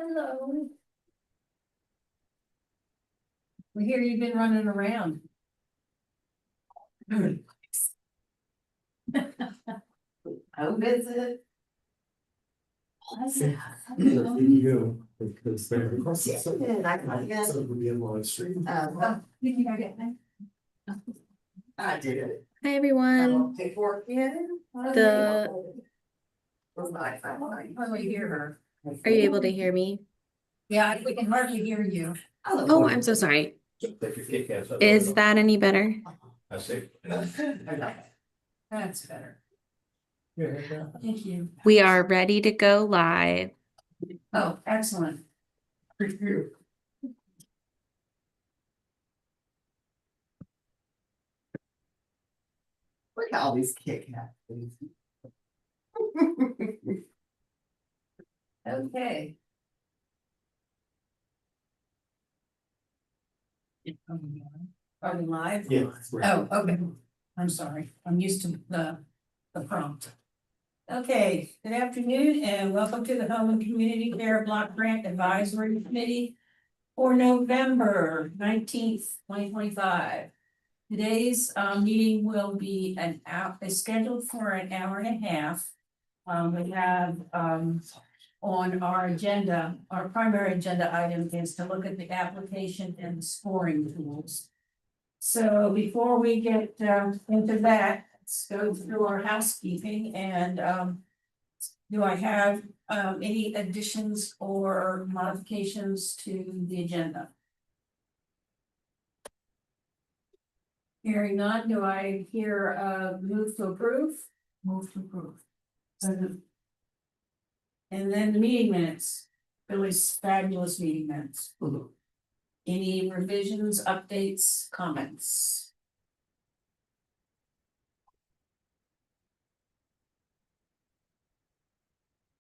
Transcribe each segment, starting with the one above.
Hello. We hear you've been running around. I'll visit. You because they're across the I got it. so it would be a live stream. Did you get that? I did it. Hi everyone. Paperwork in. The- How do we hear her? Are you able to hear me? Yeah, we can hardly hear you. Oh, I'm so sorry. Is that any better? I see. That's better. Thank you. We are ready to go live. Oh, excellent. Look at all these Kit Kat things. Okay. Are we live? Yeah. Oh, okay. I'm sorry. I'm used to the prompt. Okay, good afternoon and welcome to the Home and Community Care Block Grant Advisory Committee for November 19th, 2025. Today's meeting will be is scheduled for an hour and a half. We have on our agenda, our primary agenda item is to look at the application and the scoring tools. So before we get into that, let's go through our housekeeping and do I have any additions or modifications to the agenda? Hearing none, do I hear a move to approve? Move to approve. And then the meeting minutes, Billy's fabulous meeting minutes. Any revisions, updates, comments?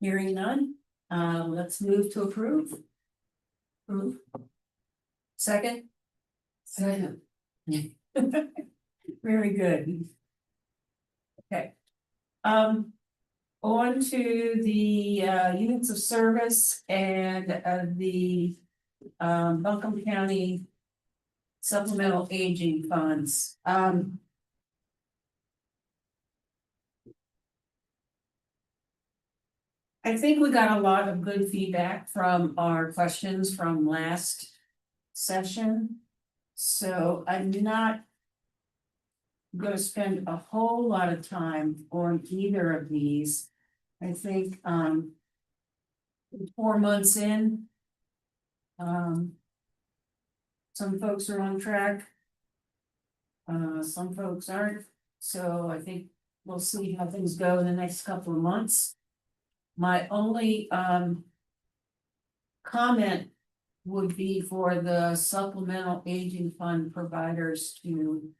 Hearing none, let's move to approve. Approve. Second? Second. Very good. Okay. On to the units of service and the Buncombe County supplemental aging funds. I think we got a lot of good feedback from our questions from last session. So I'm not going to spend a whole lot of time on either of these. I think 4 months in, some folks are on track. Some folks aren't. So I think we'll see how things go in the next couple of months. My only comment would be for the supplemental aging fund providers to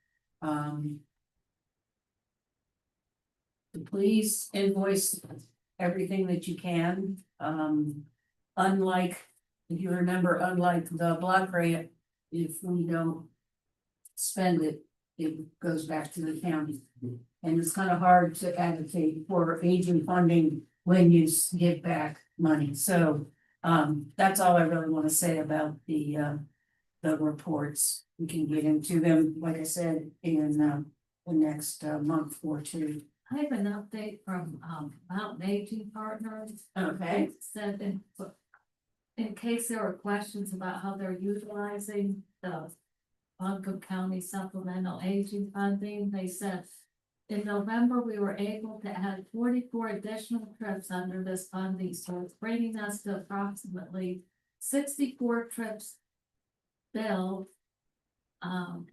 please invoice everything that you can. Unlike, if you remember, unlike the block grant, if we don't spend it, it goes back to the county. And it's kind of hard to advocate for aging funding when you give back money. So that's all I really want to say about the reports. We can get into them, like I said, in the next month or two. I have an update from Mountain Aging Partners. Okay. It said in case there were questions about how they're utilizing the Buncombe County supplemental aging funding, they said in November we were able to add 44 additional trips under this funding, so it's bringing us to approximately 64 trips billed.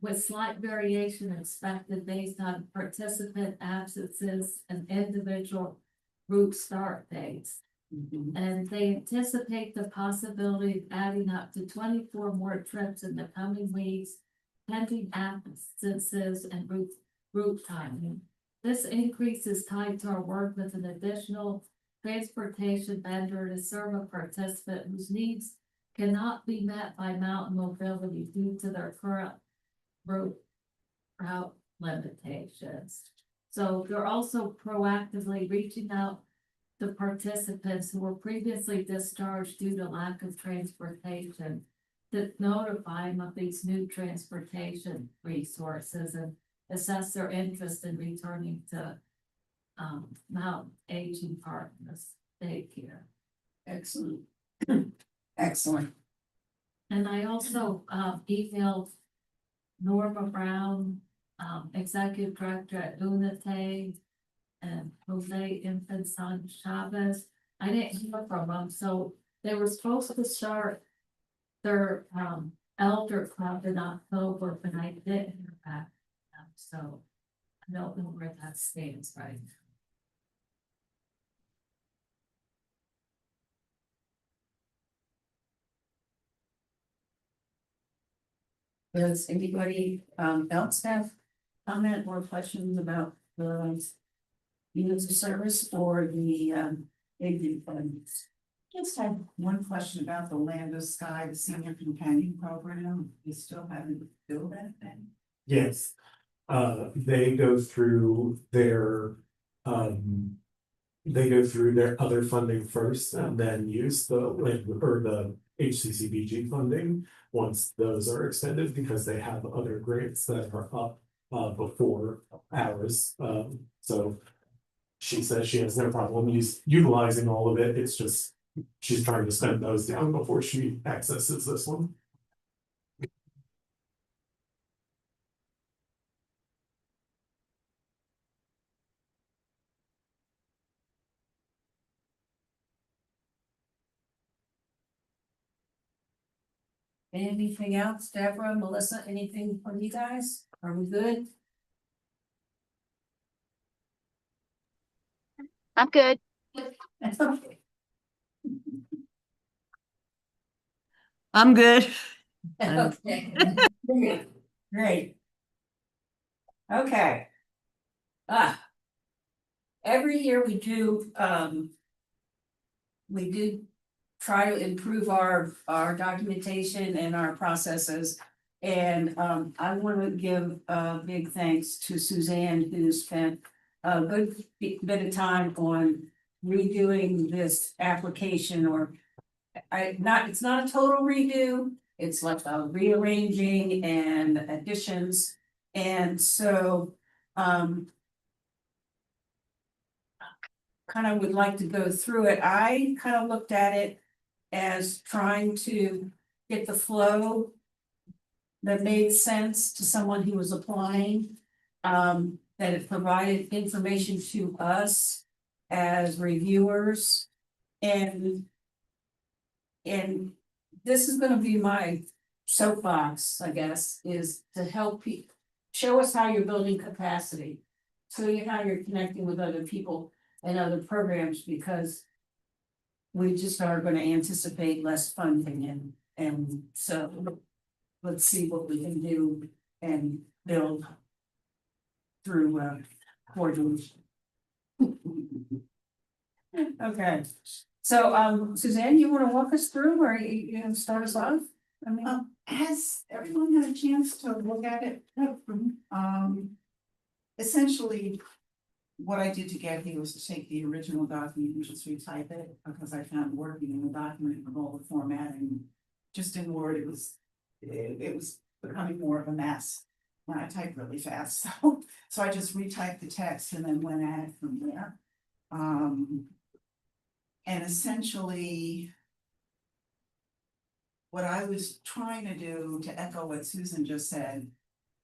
With slight variation expected based on participant absences and individual route start dates. And they anticipate the possibility of adding up to 24 more trips in the coming weeks, pending absences and route timing. This increase is tied to our work with an additional transportation vendor to serve a participant whose needs cannot be met by mountain mobility due to their current route limitations. So they're also proactively reaching out the participants who were previously discharged due to lack of transportation, to notify them of these new transportation resources and assess their interest in returning to Mount Aging Park in this daycare. Excellent. Excellent. And I also emailed Norma Brown, Executive Director at UNITE, and Jose Infantson Chavez. I didn't hear from them, so they were supposed to start their elder club in October, but I didn't hear back from them, so I don't know where that stands right now. Does anybody else have comment or questions about the units of service or the aging funds? Just had one question about the Land of Sky, the senior companion program. You still haven't filled that thing? Yes, they go through their, they go through their other funding first and then use the, or the HCCBG funding. Once those are extended, because they have other grants that are up, before ours, so. She says she has no problem utilizing all of it, it's just, she's trying to spend those down before she accesses this one. Anything else, Deborah, Melissa, anything from you guys? Are we good? I'm good. Okay. I'm good. Okay. Great. Okay. Every year we do try to improve our documentation and our processes. And I want to give a big thanks to Suzanne, who spent a good bit of time on redoing this application, or it's not a total redo, it's like a rearranging and additions. And so kind of would like to go through it. I kind of looked at it as trying to get the flow that made sense to someone who was applying. That it provided information to us as reviewers. And this is gonna be my soapbox, I guess, is to help people, show us how you're building capacity. So how you're connecting with other people and other programs, because we just are gonna anticipate less funding, and so let's see what we can do and build through coordination. Okay, so Suzanne, you wanna walk us through, or you gonna start us off? I mean, Has everyone had a chance to look at it? Essentially, what I did to get here was to take the original document and just retype it, because I found working in the document with all the formatting, just in Word, it was becoming more of a mess when I type really fast, so I just retyped the text and then went at it from there. And essentially, what I was trying to do, to echo what Susan just said,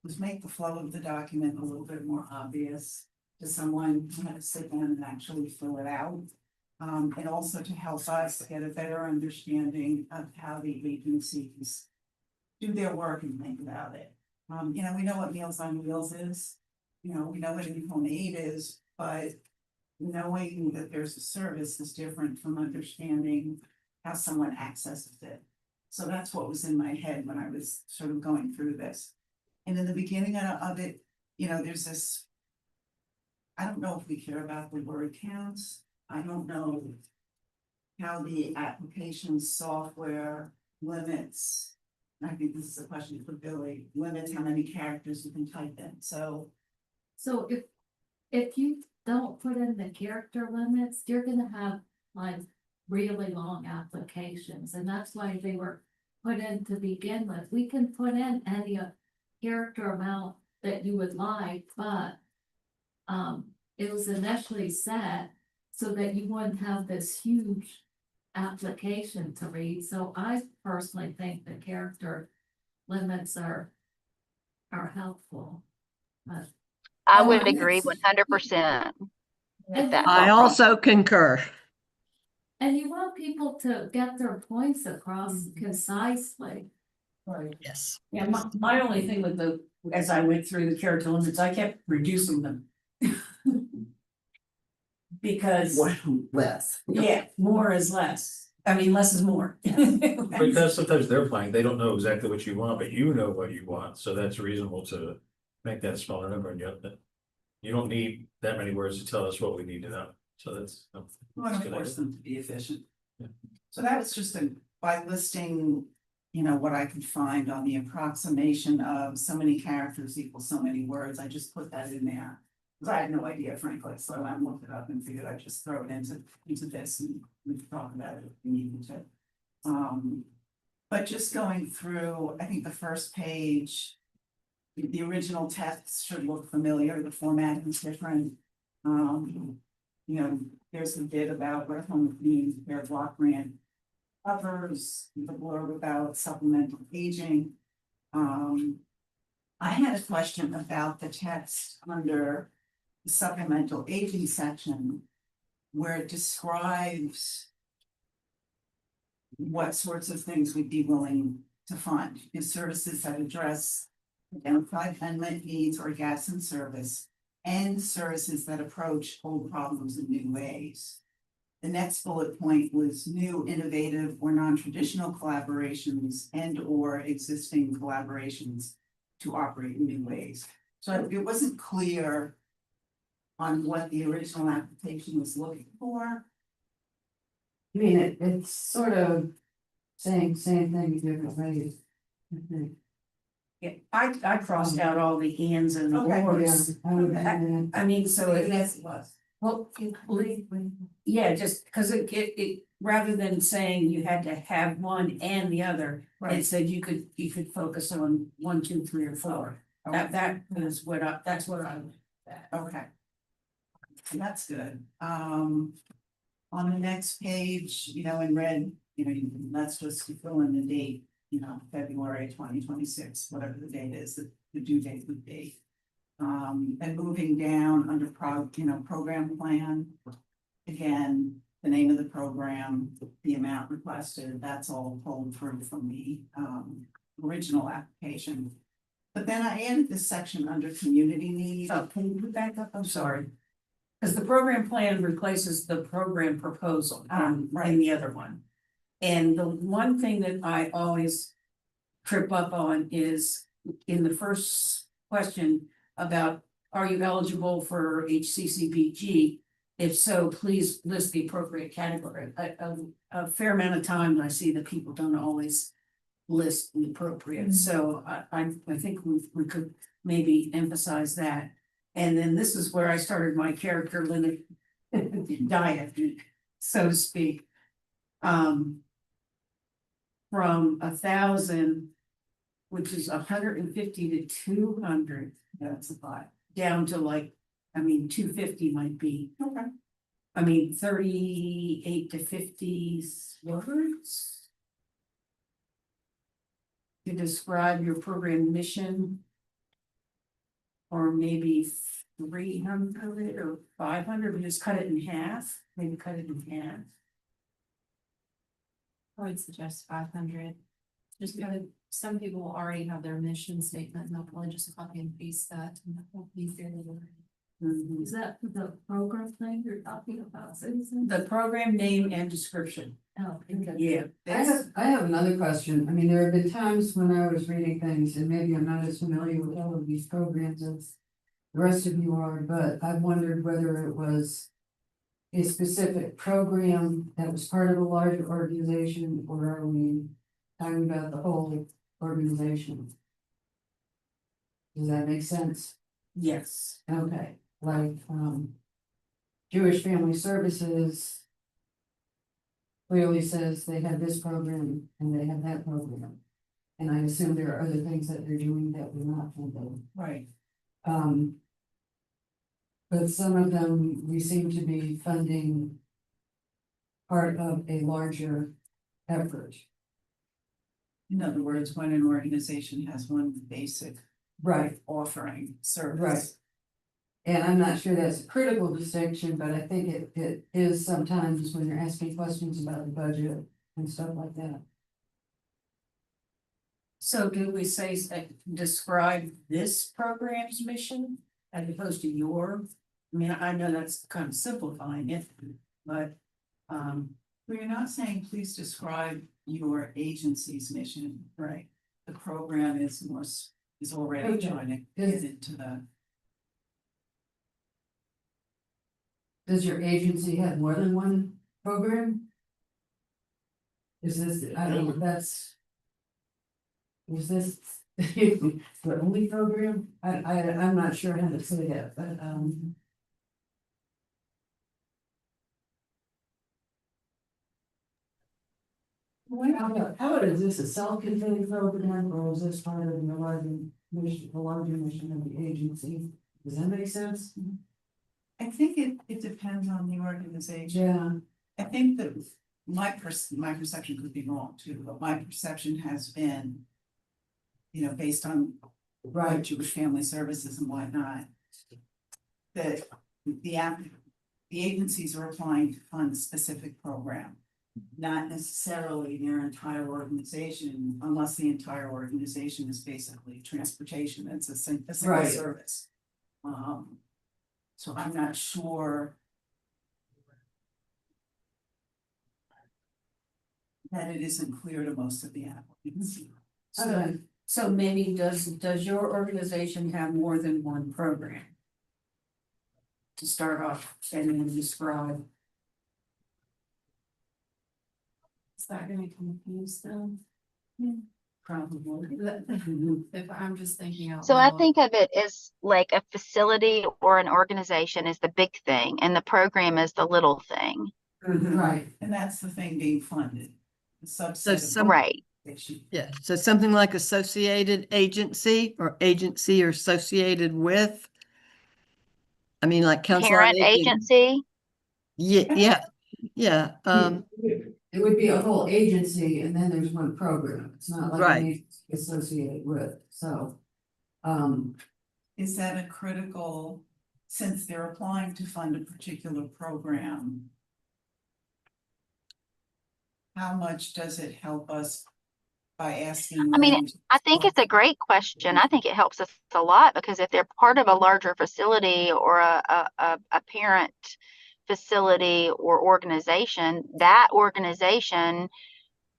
was make the flow of the document a little bit more obvious to someone who had to sit down and actually fill it out. And also to help us get a better understanding of how the agencies do their work and think about it. We know what Meals on Wheels is, we know what in-home aid is, but knowing that there's a service is different from understanding how someone accesses it. So that's what was in my head when I was sort of going through this. And in the beginning of it, there's this, I don't know if we care about the word counts. I don't know how the application software limits. I think this is a question for Billy, limits how many characters you can type in, so. So if you don't put in the character limits, you're gonna have like really long applications, and that's why they were put in to begin with. We can put in any character amount that you would like, but it was initially set so that you wouldn't have this huge application to read. So I personally think the character limits are helpful. But I Oh, would yes. agree 100% with that. I thought also concur. And you want people to get their points across concisely. Right. Yes. Yeah, my only thing with as I went through the character limits, I kept reducing them. Because, Less. yeah, more is less. I mean, less is more. Because sometimes they're playing, they don't know exactly what you want, but you know what you want, so that's reasonable to make that smaller number, and you don't need that many words to tell us what we need to know, so that's. I want that's to good force idea. them to be efficient. Yeah. So that was just by listing, what I could find on the approximation of so many characters equals so many words, I just put that in there. Cause I had no idea frankly, so I looked it up and figured I'd just throw it into this and we could talk about it if we needed to. But just going through, I think the first page, the original text should look familiar, the formatting is different. There's a bit about what home community care block grant covers, the blurb about supplemental aging. I had a question about the text under the supplemental aging section where it describes what sorts of things we'd be willing to fund in services that address identified unmet needs or gaps in service and services that approach old problems in new ways. The next bullet point was new, innovative, or non-traditional collaborations and or existing collaborations to operate in new ways. So it wasn't clear on what the original application was looking for. I mean, it's sort of saying same thing in different ways. I think. Yeah, I crossed out all the ands and the Okay, ors. Yeah, I would do that. I mean, so it, Yes, it was. well, yeah, just because it, rather than saying you had to have one and the other, it said you could focus on 1, 2, 3, or 4. That is what that's what I. Okay. That's good. On the next page, in red, that's just fill in the date, February 2026, whatever the date is, the due date would be. And moving down under program plan. Again, the name of the program, the amount requested, that's all pulled through from the original application. But then I added this section under community needs. Oh, can you put back up? I'm sorry. Because the program plan replaces the program proposal in the other one. And the one thing that I always trip up on is in the first question about, are you eligible for HCCBG? If so, please list the appropriate category. A fair amount of time I see that people don't always list the appropriate, so I think we could maybe emphasize that. And then this is where I started my character limit diet, so to speak. From 1,000, which is 150 to 200, That's a lot. down to 250 might be. Okay. 38 to 50 words. To describe your program mission. Or maybe 300 or 500, we just cut it in half, maybe cut it in half. I would suggest 500. Just because some people already have their mission statement, and they'll probably just copy and paste that, and that won't be fairly worded. Is that the program thing you're talking about, Susan? The program name and description, Oh, okay. yeah. I have another question. I mean, there have been times when I was reading things, and maybe I'm not as familiar with all of these programs as the rest of you are, but I wondered whether it was a specific program that was part of a larger organization, or are we talking about the whole organization? Does that make sense? Yes. Okay, like, Jewish Family Services clearly says they have this program and they have that program. And I assume there are other things that they're doing that we're not funding. Right. But some of them, we seem to be funding part of a larger effort. In other words, when an organization has one basic Right, offering service. right. And I'm not sure that's a critical distinction, but I think it is sometimes when you're asking questions about the budget and stuff like that. So do we say, describe this program's mission as opposed to your? I mean, I know that's kind of simplifying it, but, We're not saying, please describe your agency's mission. right. The program is is already Okay. trying to Yes. get into the. Does your agency have more than one program? Is this, I don't know, that's. Is this the only program? I'm not sure how to say that, but, how is this a self-contained program or is this part of the larger mission of the agency? Does that make sense? I think it depends on the organization. Yeah. I think that my perception could be wrong too, but my perception has been. Based on Right, Jewish Family Services and whatnot. That the agencies are applying to fund a specific program. Not necessarily their entire organization, unless the entire organization is basically transportation, it's a single Right. service. So I'm not sure. That it isn't clear to most of the applicants. okay. So maybe does your organization have more than one program? To start off and then describe. Is that gonna confuse them? Probably. If I'm just thinking out So I loud. think of it as like a facility or an organization is the big thing and the program is the little thing. Right, And that's the thing being funded, the So subset of. some- Right. Yeah, so something like associated agency or agency or associated with. I mean, like council on Parent aging. agency. Yeah, it would be a whole agency and then there's one program, it's not like Right. an agency associated with, so. Is that a critical, since they're applying to fund a particular program? How much does it help us by asking? I mean, them to- I think it's a great question. I think it helps us a lot because if they're part of a larger facility or a parent facility or organization, that organization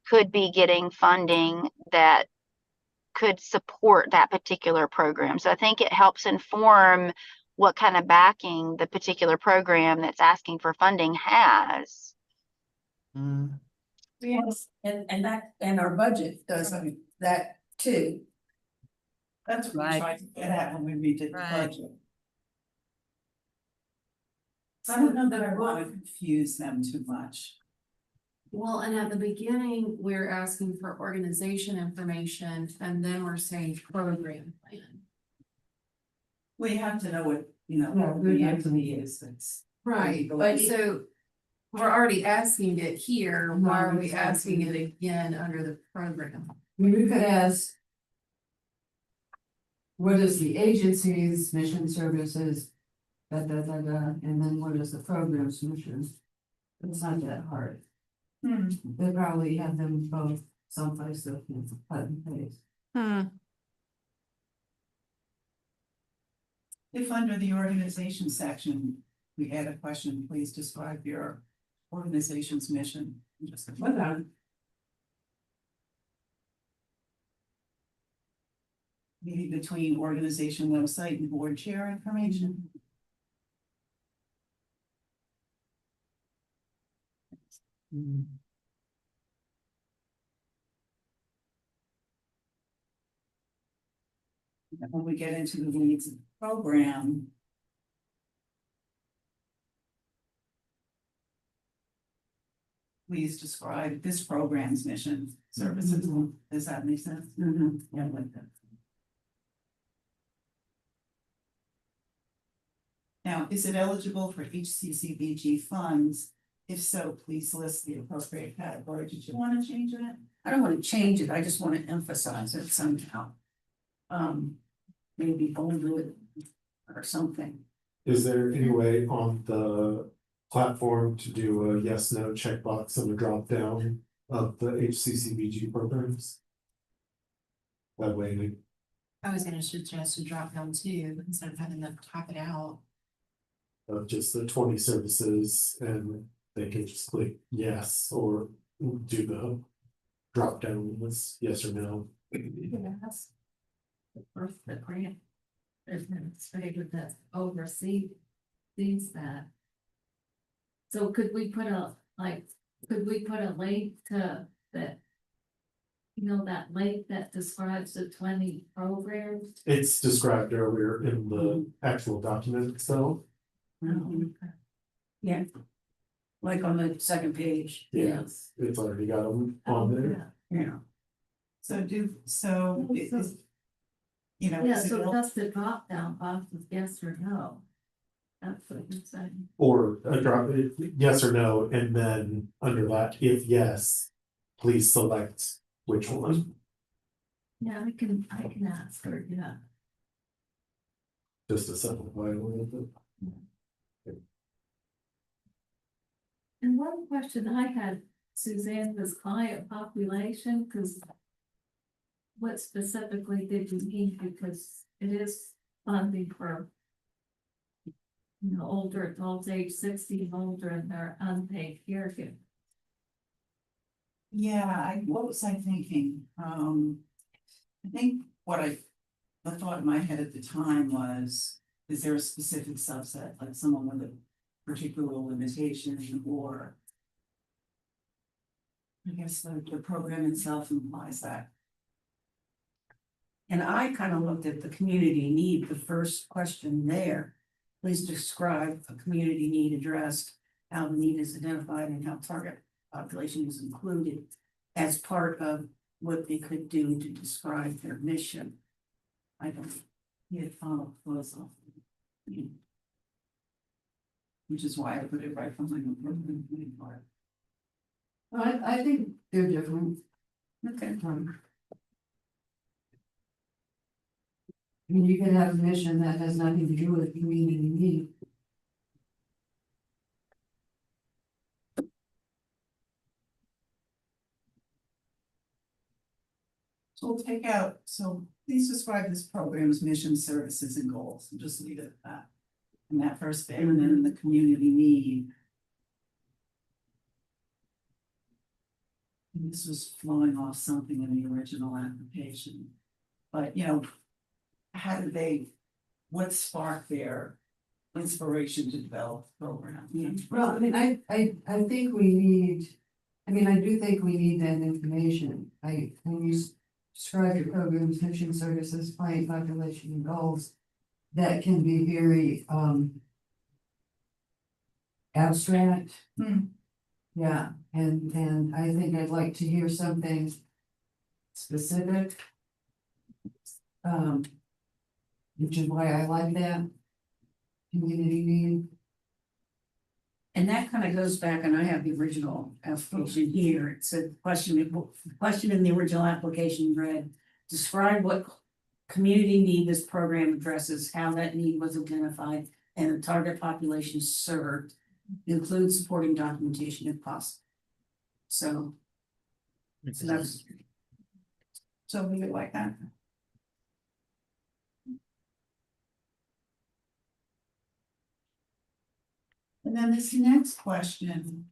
could be getting funding that could support that particular program. So I think it helps inform what kind of backing the particular program that's asking for funding has. Mm, Yes, and our budget does that too. That's what we Right. tried to get at when we redid the Right. budget. I don't know that I want to confuse them too much. Well, and at the beginning, we're asking for organization information and then we're saying program plan. We have to know what, Yeah, what we the have to- entity is that's. Right, but so we're already asking it here, why are we asking it again under the program? We could ask. What is the agency's mission services? And then what is the program's mission? It's not that hard. They probably have them both someplace that can cut and paste. If under the organization section, we add a question, please describe your organization's mission. Just What on? maybe between organization website and board chair information. When we get into the weeds of the program. please describe this program's mission services. Does that make sense? Yeah, I like that. Now, is it eligible for HCCBG funds? If so, please list the appropriate category. Did you want to change that? I don't want to change it, I just want to emphasize it somehow. Maybe bold it or something. Is there any way on the platform to do a yes, no checkbox on the drop down of the HCCBG programs? That way, I was gonna suggest a drop down too, instead of having them type it out. of just the 20 services and they can just click yes or do the drop down list, yes or no. That's the first, the grant administrator that oversees that. So could we put a link to that? You know, that link that describes the 20 programs? It's described earlier in the actual document itself. Yeah. Like on the second page. Yes, it's already got them on there. Yeah. So you know. Yeah, is it so el- that's the drop down box with yes or no. That's what you're saying. Or a drop, yes or no, and then under that, if yes, please select which one. Yeah, I can ask her, yeah. Just to simplify it a little bit. And one question I had, Suzanne, was client population, because what specifically did you mean? Because it is funding for, you know, older adults, age 60 and older, and their unpaid caregivers. Yeah, what was I thinking? I think the thought in my head at the time was, is there a specific subset, like someone with a particular limitation, or I guess the program itself implies that. And I kind of looked at the community need, the first question there. Please describe a community need addressed, how the need is identified and how target population is included as part of what they could do to describe their mission. I don't, It follow close off. Which is why I put it right from the program part. I think they're different. okay. I mean, you can have a mission that has nothing to do with community need. So we'll take out, so please describe this program's mission, services, and goals, and just leave it at that. In that first bit, and then the community need. And this was flowing off something in the original application. But, you know, how did they, what sparked their inspiration to develop the program? Well, I mean, I think we need, I mean, I do think we need that information. When you describe your program's mission, services, client population, and goals, that can be very, abstract. Yeah, and I think I'd like to hear something specific. Which is why I like that. Community need. And that kind of goes back, and I have the original application here. It said, question in the original application read, describe what community need this program addresses, how that need was identified, and the target population served. Include supporting documentation if possible. So that's, So we would like that. And then this next question.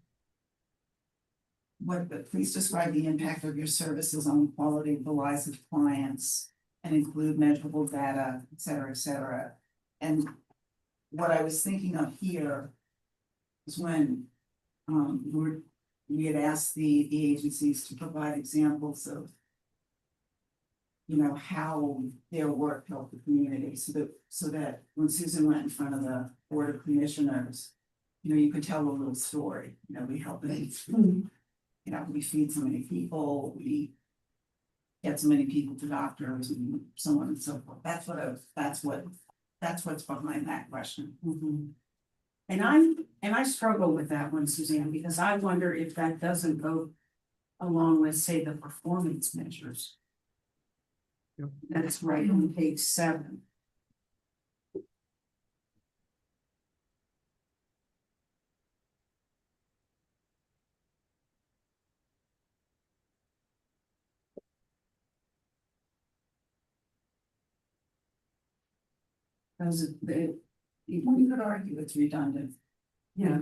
Please describe the impact of your services on the quality of the lives of clients and include measurable data, et cetera, et cetera. And what I was thinking of here is when we had asked the agencies to provide examples of, you know, how their work helped the community, so that when Susan went in front of the Board of Commissioners, you know, you could tell a little story, you know, we help them you know, we feed so many people, we get so many people to doctors and so on and so forth. That's what's behind that question. Mhm. And I struggle with that one, Suzanne, because I wonder if that doesn't go along with, say, the performance measures. That's right on page 7. Because You could argue it's redundant. yeah,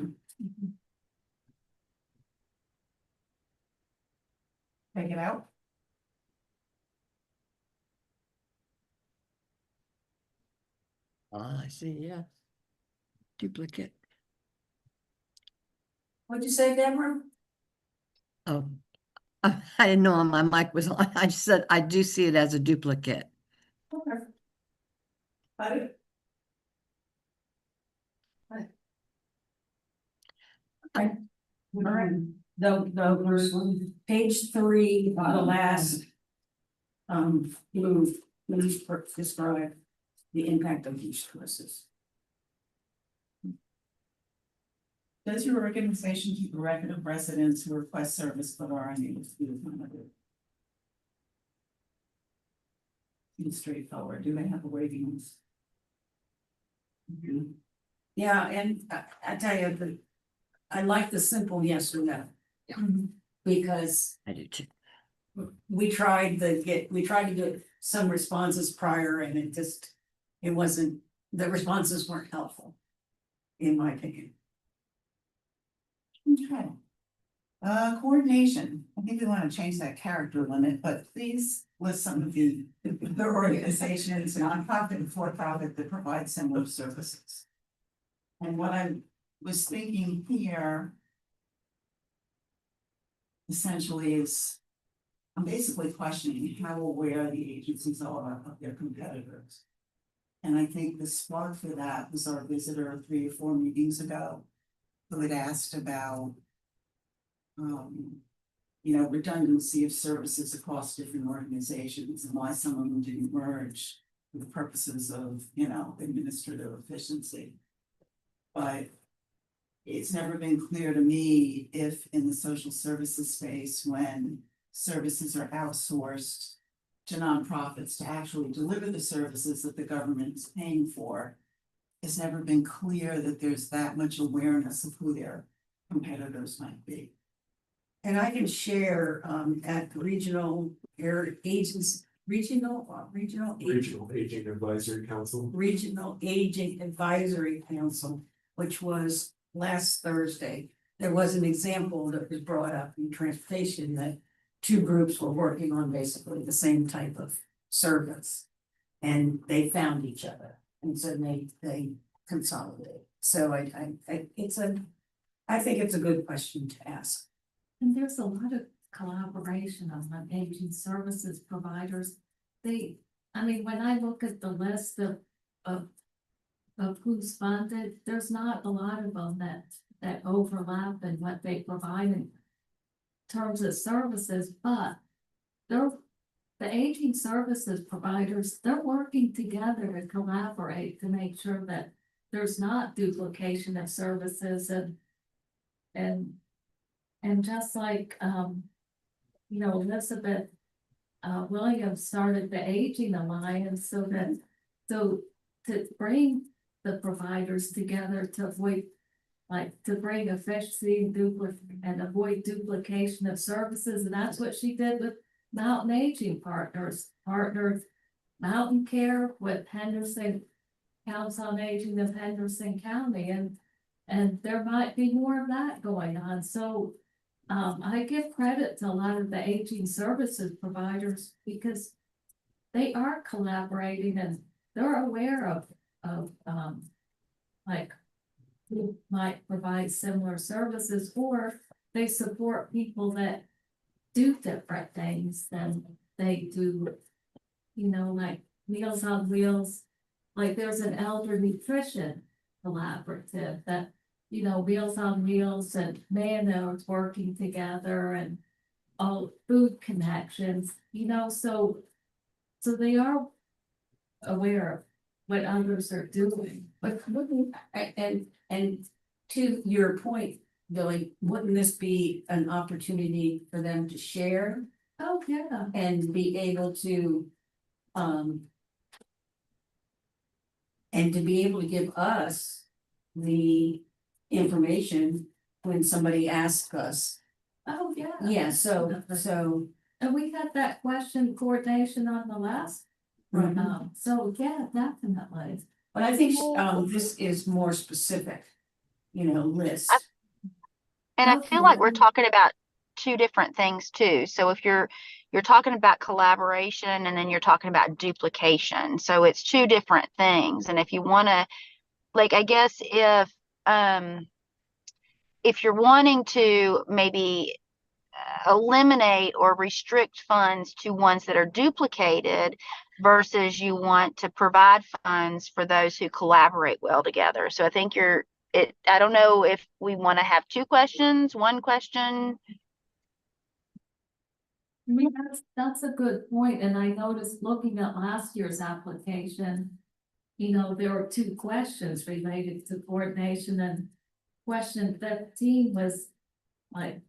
Take it out. I see, yeah. Duplicate. what'd you say, Deborah? Oh, I didn't know my mic was on. I just said, I do see it as a duplicate. Okay. Okay. All right, the page 3, the last. Move, please describe the impact of these choices. Does your organization keep a record of residents who request service but are unable to do it? Seems straightforward. Do they have a waiting list? Yeah, and I tell you, I like the simple yes or no. Yeah. Because I do too. we tried to get some responses prior and it wasn't, the responses weren't helpful. In my opinion. Okay. Coordination. I think we want to change that character limit, but please list some of the organizations, nonprofit and for-profit that provide similar services. And what I was thinking here essentially is, I'm basically questioning how aware the agencies are of their competitors. And I think the spark for that was our visitor 3 or 4 meetings ago, who had asked about you know, redundancy of services across different organizations and why some of them didn't merge for the purposes of, you know, administrative efficiency. But it's never been clear to me if in the social services space, when services are outsourced to nonprofits to actually deliver the services that the government is paying for, it's never been clear that there's that much awareness of who their competitors might be. And I can share at the regional agents, regional Aging Advisory Council. Regional Aging Advisory Council, which was last Thursday. There was an example that was brought up in transportation that 2 groups were working on basically the same type of service. And they found each other, and so they consolidated. So I think it's a good question to ask. And there's a lot of collaboration among aging services providers. I mean, when I look at the list of who's funded, there's not a lot of them that overlap in what they provide in terms of services, but the aging services providers, they're working together to collaborate to make sure that there's not duplication of services and just like, you know, Elizabeth Williams started the Aging Alliance so to bring the providers together to avoid, to bring efficiency and avoid duplication of services. And that's what she did with Mountain Aging partnered Mountain Care with Henderson Council on Aging of Henderson County. And there might be more of that going on. So I give credit to a lot of the aging services providers because they are collaborating and they're aware of who might provide similar services, or they support people that do different things than they do, you know, like Meals on Wheels. Like there's an elder nutrition collaborative that you know, Meals on Wheels and Manos working together and all food connections, you know, so they are aware of what others are doing. But wouldn't, and to your point, Billy, wouldn't this be an opportunity for them to share Oh, yeah. and be able to, and to be able to give us the information when somebody asks us? Oh, yeah. Yeah, so, And we had that question coordination on the last, so yeah, definitely. but I think, this is more specific, you know, list. And I feel like we're Okay. talking about two different things too. So if you're talking about collaboration and then you're talking about duplication. So it's two different things. And if you want to, like, I guess if you're wanting to maybe eliminate or restrict funds to ones that are duplicated versus you want to provide funds for those who collaborate well together. So I think I don't know if we want to have two questions, one question. I mean, that's a good point, and I noticed looking at last year's application, you know, there were two questions related to coordination, and question 15 was like,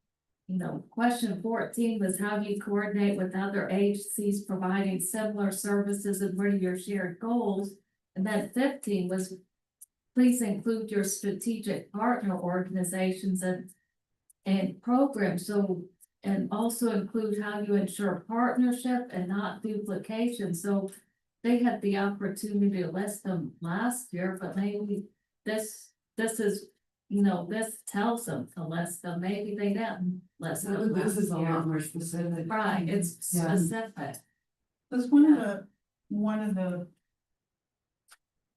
you know, question 14 was how do you coordinate with other agencies providing similar services and what are your shared goals? And then 15 was please include your strategic partner organizations and programs. So, and also include how you ensure partnership and not duplication. So they had the opportunity to list them last year, but maybe this is, you know, this tells them to list them. Maybe they didn't list them This is last a year. lot more specific. Right, it's Yeah. specific. Because one of the.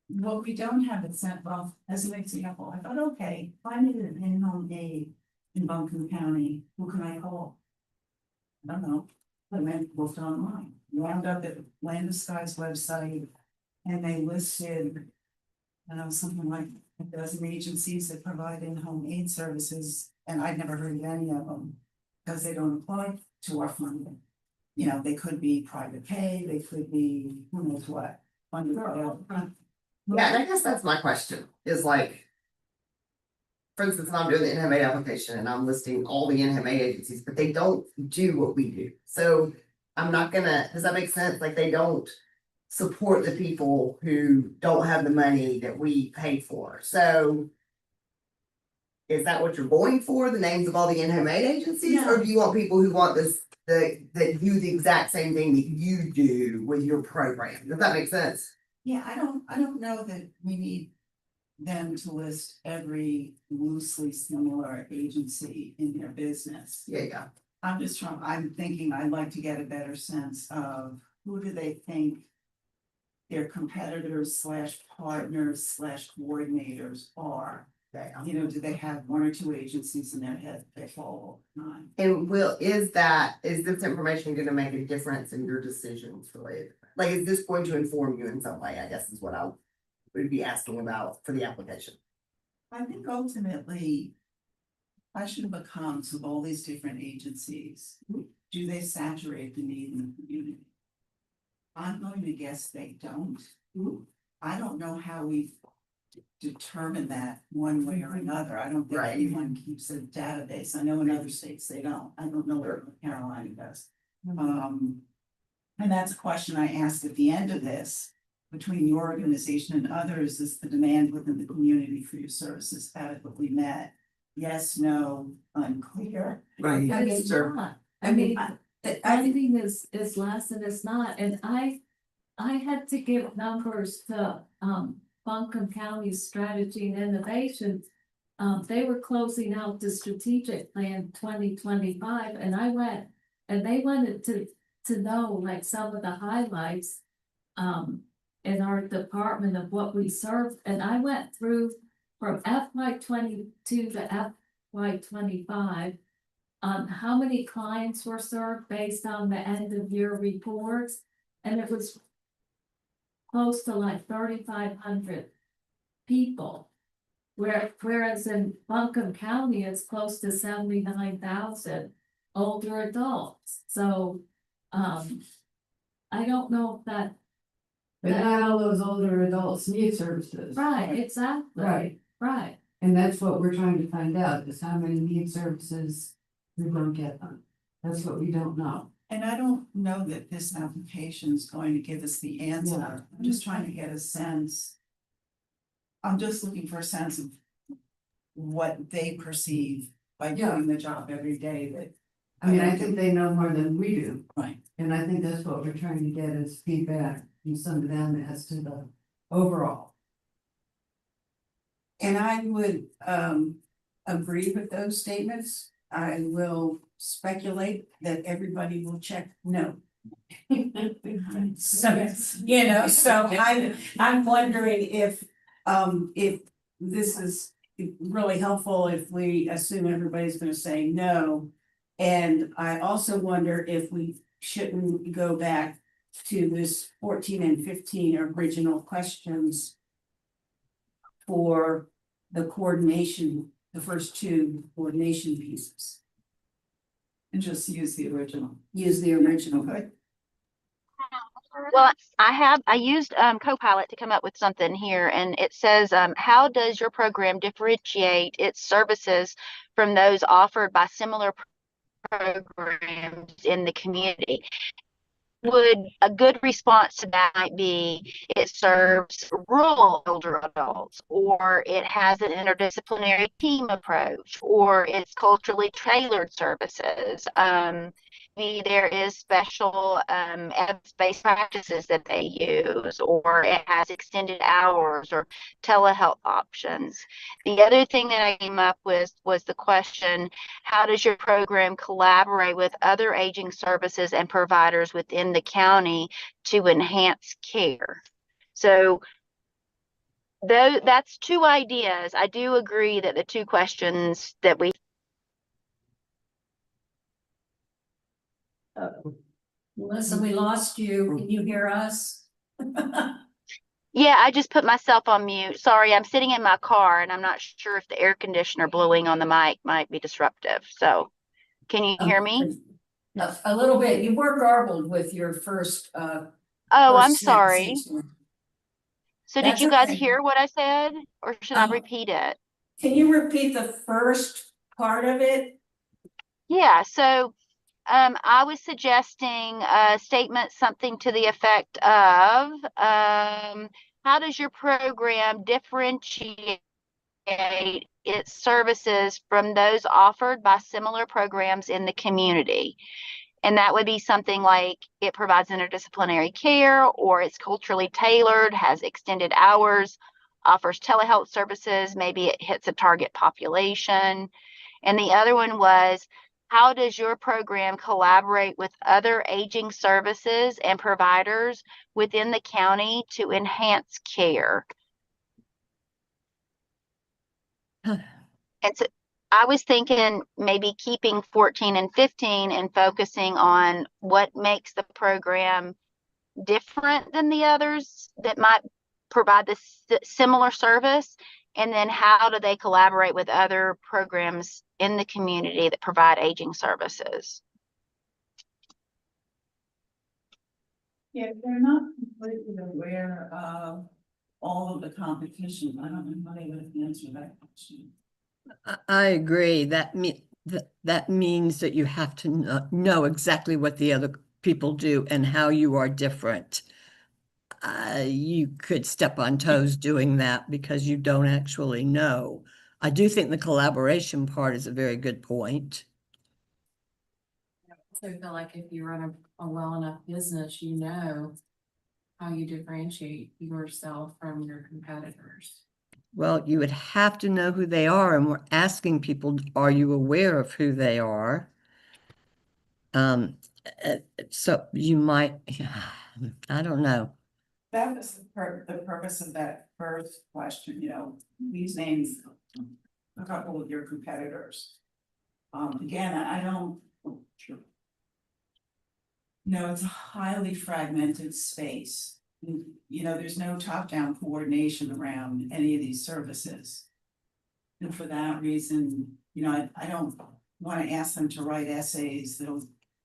What we don't have it sent, well, as an example, I thought, okay, if I needed an in-home aid in Buncombe County, who can I call? I don't know, I went, looked online, wound up at Land of Sky's website, and they listed. Something like a dozen agencies that provide in-home aid services, and I'd never heard of any of them. Because they don't apply to our funding. You know, they could be private pay, they could be, who knows what, funded by. Yeah, and I guess that's my question, is like. For instance, if I'm doing the NMA application and I'm listing all the NMA agencies, but they don't do what we do. So I'm not gonna, does that make sense? Like they don't support the people who don't have the money that we pay for. So is that what you're going for, the names of all the NMA agencies? Or do you want people who want this, that do the exact same thing that you do with your program? Does that make sense? Yeah, I don't know that we need them to list every loosely similar agency in their business. Yeah. I'm thinking I'd like to get a better sense of who do they think their competitors / partners / coordinators are. You know, do they have one or two agencies in their head they follow all the time? And is this information gonna make a difference in your decisions related? Like, is this going to inform you in some way, I guess is what I would be asking about for the application. I think ultimately, question becomes of all these different agencies, do they saturate the need in the community? I'm going to guess they don't. I don't know how we determine that one way or another. I don't think Right. anyone keeps a database. I know in other states they don't. I don't know where Carolina does. And that's a question I asked at the end of this. Between your organization and others, is the demand within the community for your services adequately met? Yes, no, unclear. Right. It's not. I mean, funding is less and it's not, and I had to give numbers to, Buncombe County's strategy and innovation. They were closing out the strategic plan 2025, and I went, and they wanted to know like some of the highlights, in our department of what we served, and I went through from FY22 to FY25. How many clients were served based on the end of year reports, and it was close to like 3,500 people. Whereas in Buncombe County, it's close to 79,000 older adults, so, I don't know if that, But not all those older adults need services. right, exactly. Right. Right, And that's what we're trying to find out, is how many need services we don't get them. That's what we don't know. And I don't know that this application is going to give us the answer. Yeah. I'm just trying to get a sense. I'm just looking for a sense of what they perceive by Yeah. doing the job every day that. I mean, I think they know more than we do. Right. And I think that's what we're trying to get is feedback from some of them as to the overall. And I would agree with those statements. I will speculate that everybody will check no. So, so I'm wondering if this is really helpful if we assume everybody's gonna say no. And I also wonder if we shouldn't go back to this 14 and 15 original questions for the coordination, the first two coordination pieces. And just use the original. Use the original. Okay. Well, I used Copilot to come up with something here, and it says, how does your program differentiate its services from those offered by similar programs in the community? Would a good response to that might be it serves rural older adults, or it has an interdisciplinary team approach, or it's culturally tailored services. Maybe there is special evidence-based practices that they use, or it has extended hours or telehealth options. The other thing that I came up with was the question, how does your program collaborate with other aging services and providers within the county to enhance care? So though that's two ideas, I do agree that the two questions that we Melissa, we lost you. Can you hear us? Yeah, I just put myself on mute. Sorry, I'm sitting in my car and I'm not sure if the air conditioner blowing on the mic might be disruptive. So can you hear me? A little bit. You were garbled with your first Oh, I'm first sorry. sentence. So did That's you guys okay. hear what I said, or should I repeat it? Can you repeat the first part of it? Yeah, so I was suggesting a statement, something to the effect of, how does your program differentiate its services from those offered by similar programs in the community? And that would be something like it provides interdisciplinary care, or it's culturally tailored, has extended hours, offers telehealth services, maybe it hits a target population. And the other one was, how does your program collaborate with other aging services and providers within the county to enhance care? And so I was thinking maybe keeping 14 and 15 and focusing on what makes the program different than the others that might provide this similar service. And then how do they collaborate with other programs in the community that provide aging services? Yeah, they're not completely aware of all of the competition. I don't know how they would answer that question. I agree. That means that you have to know exactly what the other people do and how you are different. You could step on toes doing that because you don't actually know. I do think the collaboration part is a very good point. So I feel like if you run a well enough business, you know how you differentiate yourself from your competitors. Well, you would have to know who they are, and we're asking people, are you aware of who they are? So you might, I don't know. That was the purpose of that first question, please name a couple of your competitors. Again, I don't. It's a highly fragmented space. There's no top-down coordination around any of these services. And for that reason, I don't wanna ask them to write essays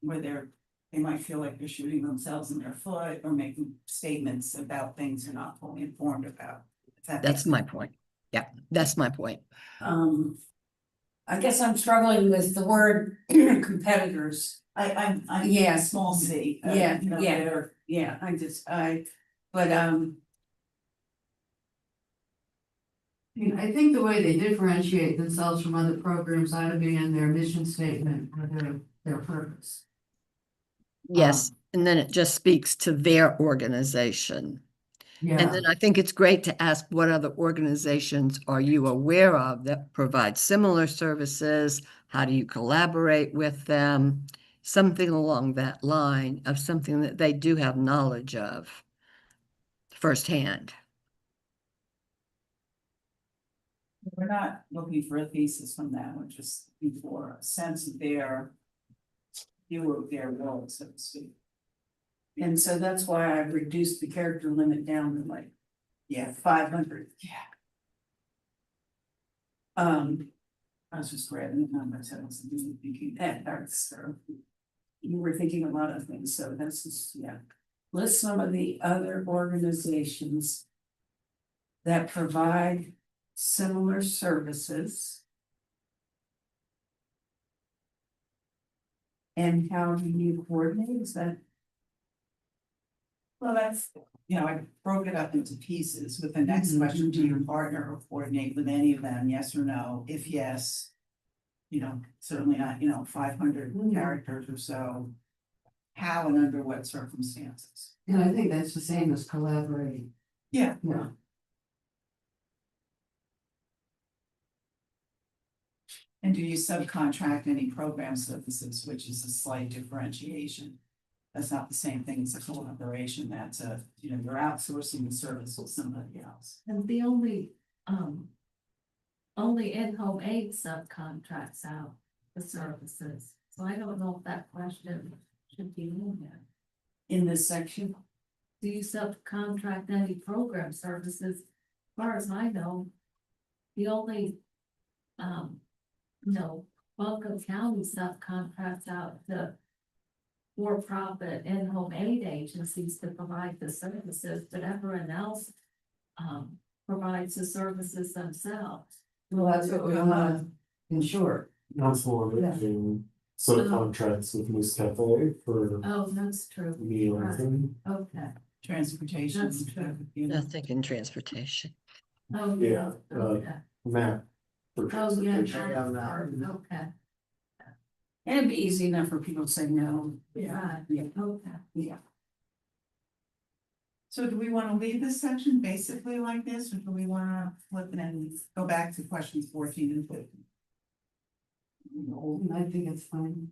where they might feel like they're shooting themselves in their foot or making statements about things they're not fully informed about. If that That's makes my sense. point. Yeah, that's my point. I guess I'm struggling with the word competitors. I'm Yeah. small c. Yeah, yeah. they're- Yeah, but, I think the way they differentiate themselves from other programs ought to be in their mission statement or their purpose. Yes, and then it just speaks to their organization. And Yeah, then I think it's great to ask what other organizations are you aware of that provide similar services? How do you collaborate with them? Something along that line of something that they do have knowledge of firsthand. We're not looking for a thesis from that, we're just looking for a sense of their view of their role, so to speak. and so that's why I've reduced the character limit down to like Yeah, 500. Yeah. I was just grabbing the numbers, I wasn't even thinking that. that's, you were thinking a lot of things, so that's just, yeah. List some of the other organizations that provide similar services. And how do you coordinate, is that? Well, that's, I broke it up into pieces with the next question, do your partner or coordinate with any of them, yes or no? If yes, certainly not, 500 characters or so. How and under what circumstances? and I think that's the same as collaborating. Yeah. Yeah. And do you subcontract any program services, which is a slight differentiation? That's not the same thing as a collaboration, that's you're outsourcing the service with somebody else. And the only in-home aid subcontracts out the services. So I don't know if that question should be in there. In this section? Do you subcontract any program services? As far as I know, the only, Buncombe County subcontracts out the for-profit in-home aid agencies to provide the services, but everyone else provides the services themselves. Well, that's what we want to ensure. Council on Aging subcontracts with Moose Cafe for Oh, that's true. meals and Okay, Transportation. That's true. Nothing in transportation. oh, Yeah, yeah, okay. map. For Oh, yeah, transportation. okay, And it'd be easy enough for people to say no. right, Yeah. okay. Yeah. So do we want to leave this section basically like this, or do we want to flip it and go back to questions 14 and 15? I think it's fine.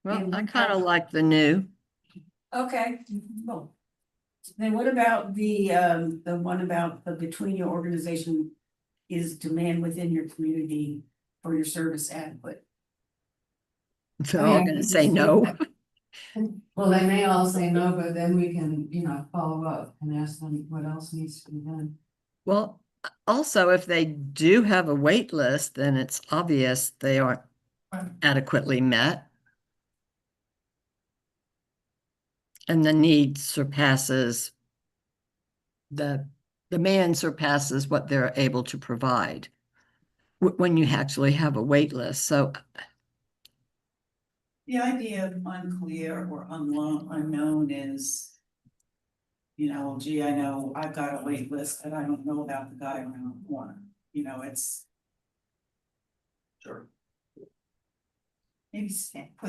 Well, I kind of like the new. Okay, well. Then what about the one about the between your organization is demand within your community for your service adequate? They're all gonna say no. Well, they may all say no, but then we can, follow up and ask them what else needs to be done. Well, also, if they do have a wait list, then it's obvious they aren't adequately met. And the need surpasses, the demand surpasses what they're able to provide when you actually have a wait list. So The idea of unclear or unknown is, gee, I know I've got a wait list and I don't know about the guy around the corner, it's. Sure. Maybe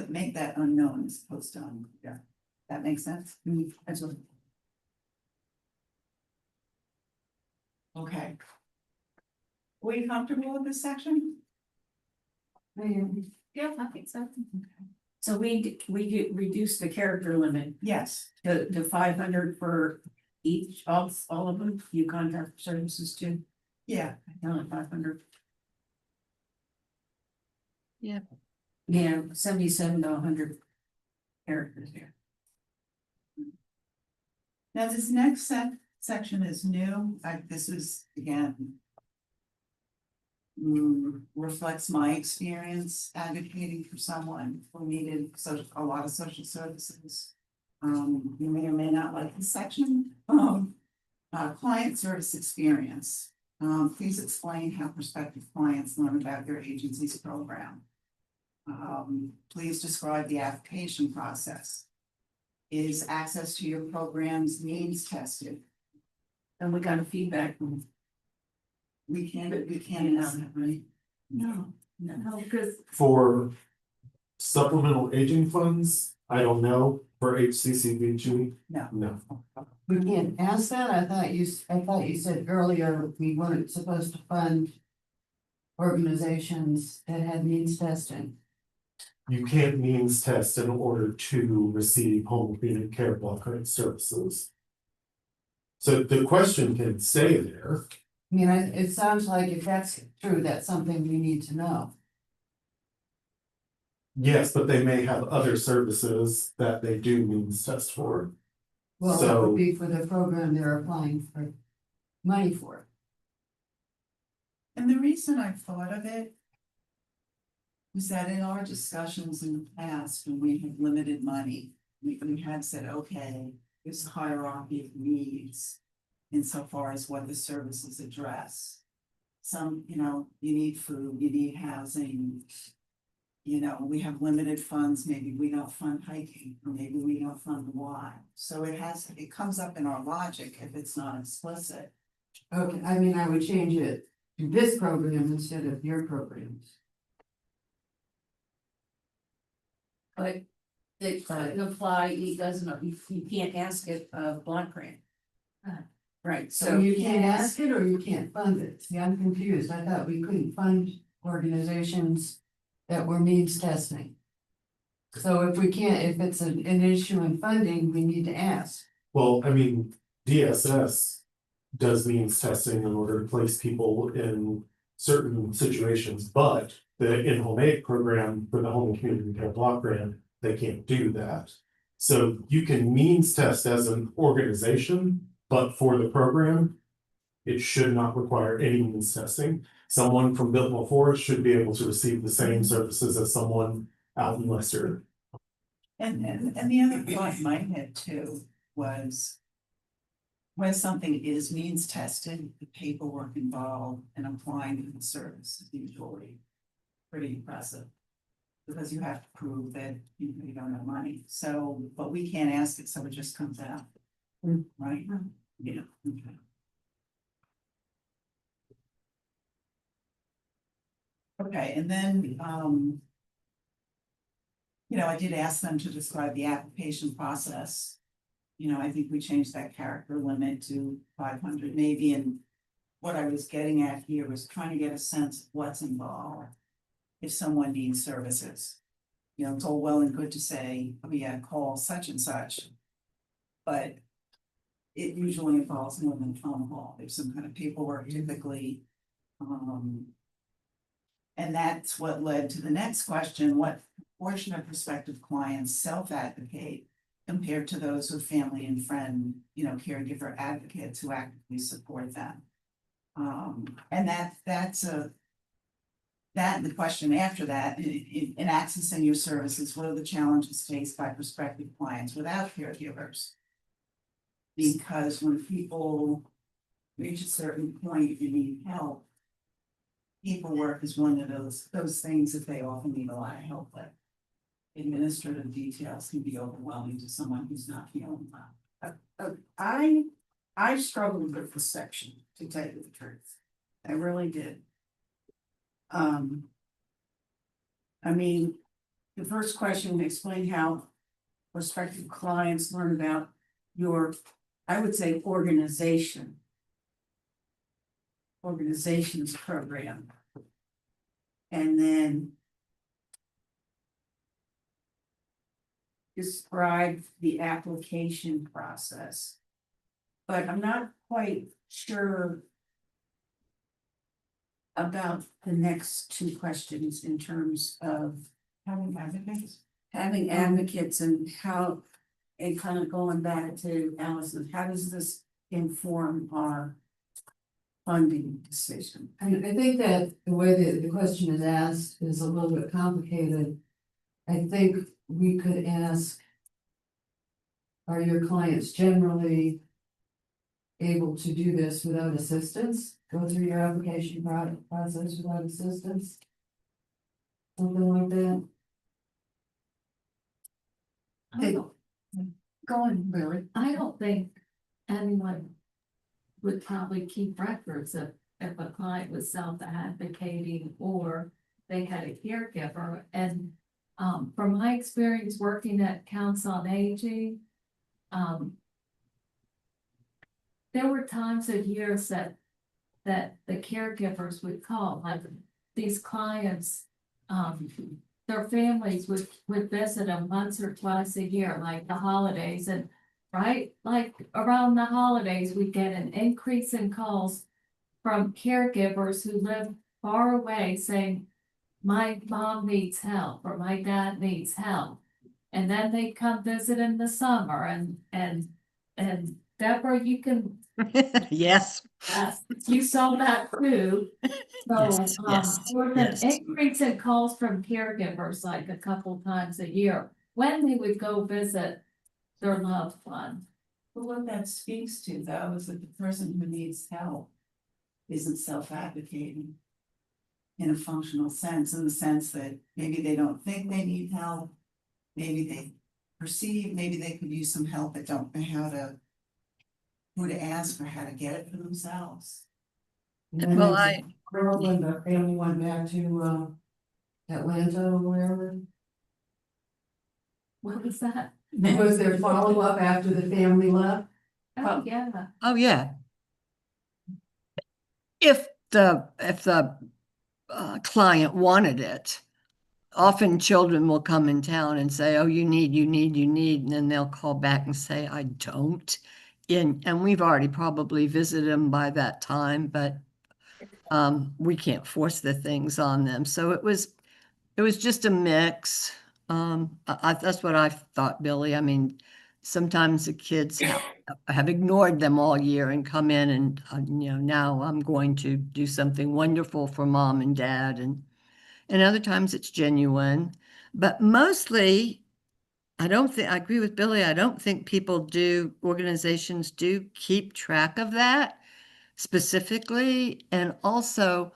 make that unknown as opposed to unclear. That makes sense? That's what. Okay. Were you comfortable with this section? Yeah, I think so. So we reduce the character limit Yes. to 500 for each of all of them, you contract services too, Yeah. down at 500. Yeah. Yeah, 77 to 100 characters here. Now, this next section is new. This is, again, reflects my experience advocating for someone who needed a lot of social services. You may or may not like this section. Client service experience. Please explain how prospective clients learn about your agency's program. Please describe the application process. Is access to your programs needs tested? And we got a feedback from. We can't ask that, right? No, because For supplemental aging funds, I don't know, for HCCBG, No. no. We can't ask that, I thought you said earlier we weren't supposed to fund organizations that had needs testing. You can't means test in order to receive home community care block grant services. So the question can stay there. I mean, it sounds like if that's true, that's something we need to know. Yes, but they may have other services that they do means test for. Well, that So- would be for the program they're applying for money for. And the reason I thought of it was that in our discussions in the past, when we had limited money, we had said, okay, there's a hierarchy of needs insofar as what the services address. Some, you need food, you need housing. We have limited funds, maybe we don't fund hiking, or maybe we don't fund Y. So it comes up in our logic if it's not explicit. Okay, I mean, I would change it to this program instead of your programs. But it doesn't apply, it doesn't, you can't ask it of block grant. Right, So you can't ask it or you can't fund it. See, I'm confused. I thought we couldn't fund organizations that were needs testing. So if it's an issue in funding, we need to ask. Well, I mean, DSS does means testing in order to place people in certain situations, but the in-home aid program for the home and community care block grant, they can't do that. So you can means test as an organization, but for the program, it should not require any means testing. Someone from Biltmore Forest should be able to receive the same services as someone out in Leicester. And the other thought in my head too was when something is means tested, the paperwork involved in applying to the service is usually pretty impressive. Because you have to prove that you don't have money. So, but we can't ask it, so it just comes out. Right? Yeah. Okay. Okay, and then, I did ask them to describe the application process. I think we changed that character limit to 500 maybe, and what I was getting at here was trying to get a sense of what's involved. If someone needs services, it's all well and good to say, oh yeah, call such and such. But it usually involves more than a phone call. There's some kind of paperwork typically. And that's what led to the next question: what portion of prospective clients self-advocate compared to those with family and friend, caregiver advocates who actively support them? And the question after that, in accessing your services, what are the challenges faced by prospective clients without caregivers? Because when people reach a certain point and need help, paperwork is one of those things that they often need a lot of help with. Administrative details can be overwhelming to someone who's not feeling well. I struggled with this section, to tell you the truth. I really did. The first question, explain how prospective clients learn about your, I would say, organization's program. And then describe the application process. But I'm not quite sure about the next two questions in terms of Having advocates. having advocates and how, and kind of going back to Allison, how does this inform our funding decision. I think that the way that the question is asked is a little bit complicated. I think we could ask, are your clients generally able to do this without assistance? Go through your application process without assistance? Something like that? I don't, Go on, Lily. I don't think anyone would probably keep records if a client was self-advocating or they had a caregiver. And from my experience working at Council on Aging, there were times of years that the caregivers would call, like these clients, their families would visit them once or twice a year, like the holidays, and right, like around the holidays, we get an increase in calls from caregivers who live far away saying, my mom needs help or my dad needs help. And then they come visit in the summer and Deborah, you can, Yes. you saw that too. So, Yes, yes, there was yes. an increase in calls from caregivers like a couple times a year when they would go visit their loved one. But what that speaks to though is that the person who needs help isn't self-advocating in a functional sense, in the sense that maybe they don't think they need help, maybe they perceive, maybe they could use some help but don't know who to ask or how to get it for themselves. And then Well, as a girl, when the family went back to Atlanta or wherever, What was that? was there follow-up after the family left? Oh, yeah. Oh, yeah. If the client wanted it, often children will come in town and say, oh, you need, and then they'll call back and say, I don't. And we've already probably visited them by that time, but we can't force the things on them. So it was just a mix. That's what I thought, Billy. I mean, sometimes the kids have ignored them all year and come in and, now I'm going to do something wonderful for mom and dad. And other times it's genuine, but mostly I agree with Billy. I don't think organizations do keep track of that specifically. And also,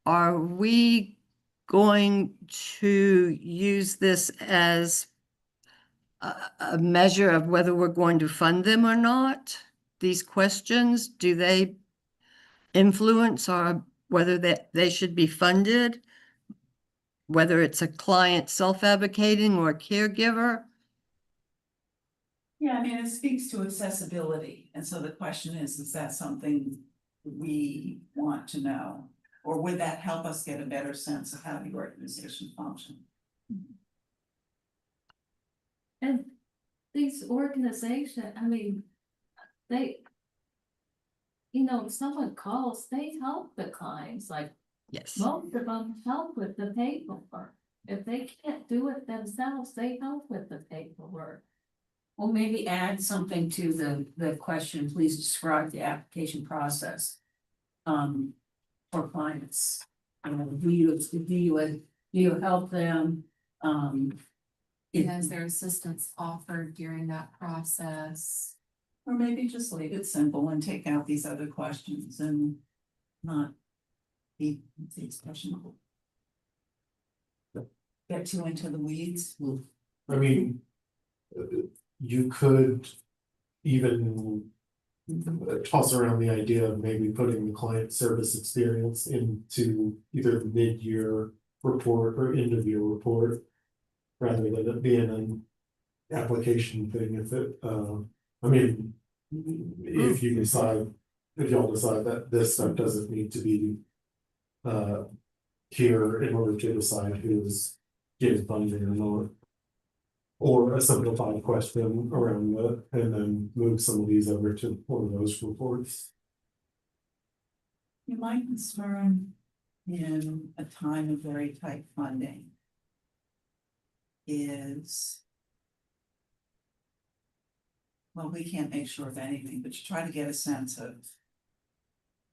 are we going to use this as a measure of whether we're going to fund them or not? These questions, do they influence whether they should be funded? Whether it's a client self-advocating or a caregiver? Yeah, I mean, it speaks to accessibility, and so the question is that something we want to know? Or would that help us get a better sense of how the organization functions? And these organizations, I mean, they, if someone calls, they help the clients, like Yes. most of them help with the paperwork. If they can't do it themselves, they help with the paperwork. Well, maybe add something to the question, please describe the application process. For clients. Do you help them? Is there assistance offered during that process? Or maybe just leave it simple and take out these other questions and not be, what's the expression? Get too into the weeds. I mean, you could even toss around the idea of maybe putting the client service experience into either the mid-year report or end-of-year report, rather than it being an application thing. If it, I mean, if y'all decide that this stuff doesn't need to be here in order to decide who's getting funding or not. Or a simplified question around and then move some of these over to one of those reports. My concern in a time of very tight funding is well, we can't make sure of anything, but you try to get a sense of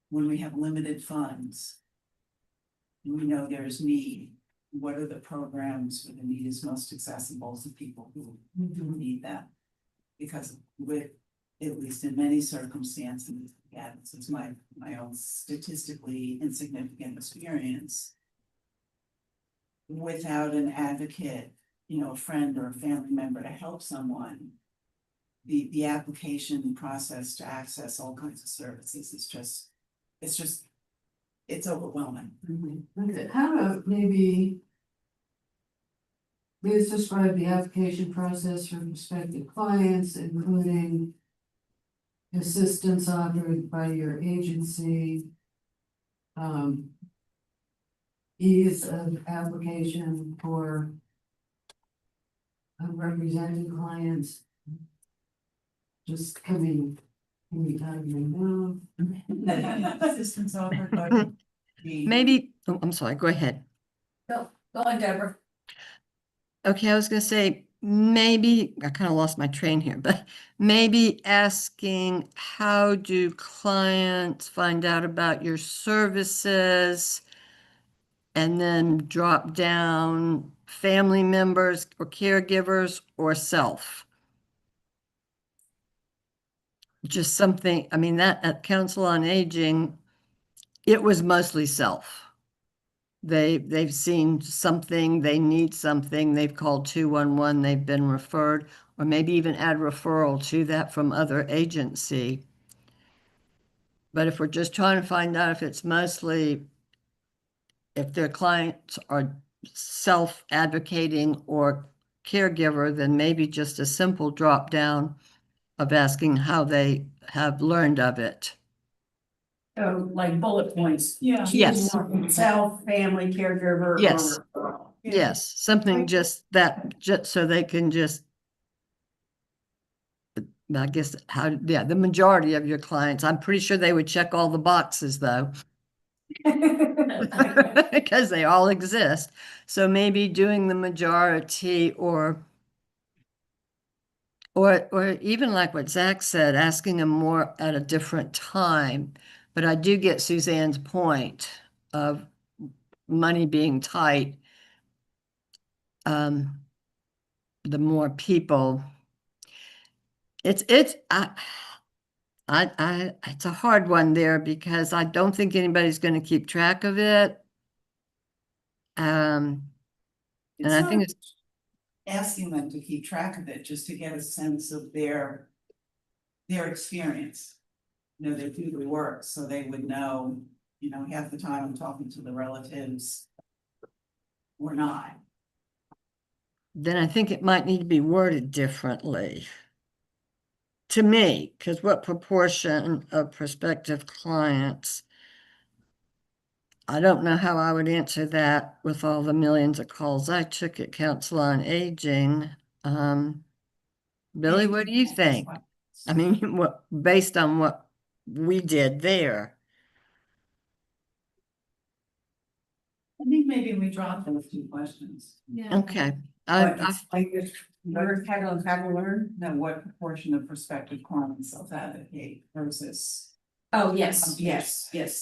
when we have limited funds, we know there's need, what are the programs where the need is most accessible to people who need that? Because with, at least in many circumstances, again, this is my own statistically insignificant experience. Without an advocate, you know, a friend or a family member to help someone, the application process to access all kinds of services is just, it's overwhelming. Okay, how about maybe please describe the application process for prospective clients, including assistance offered by your agency, ease of application for represented clients, just coming out of your mouth. Assistance offered by the- Maybe, oh, I'm sorry, go ahead. Go on, Deborah. Okay, I was gonna say, maybe, I kind of lost my train here, but maybe asking, how do clients find out about your services? And then drop down family members or caregivers or self. Just something, I mean, that at Council on Aging, it was mostly self. They've seen something, they need something, they've called 211, they've been referred, or maybe even add referral to that from other agency. But if we're just trying to find out if it's mostly, if their clients are self-advocating or caregiver, then maybe just a simple drop down of asking how they have learned of it. So like bullet points. Yeah. Yes. Self, family, caregiver. Yes. Or Yes, something just that, just so they can just, I guess, how, yeah, the majority of your clients, I'm pretty sure they would check all the boxes though. Because they all exist. So maybe doing the majority or even like what Zach said, asking them more at a different time. But I do get Suzanne's point of money being tight. The more people, it's a hard one there because I don't think anybody's going to keep track of it. And I think it's asking them to keep track of it, just to get a sense of their experience. You know, they do the work, so they would know, you know, half the time I'm talking to the relatives or not. then I think it might need to be worded differently. To me, because what proportion of prospective clients, I don't know how I would answer that with all the millions of calls I took at Council on Aging. Billy, what do you think? I mean, what, based on what we did there? I think maybe we dropped those two questions. Yeah. Okay. learn how to learn. Now, what proportion of prospective clients self-advocate versus, Oh, yes,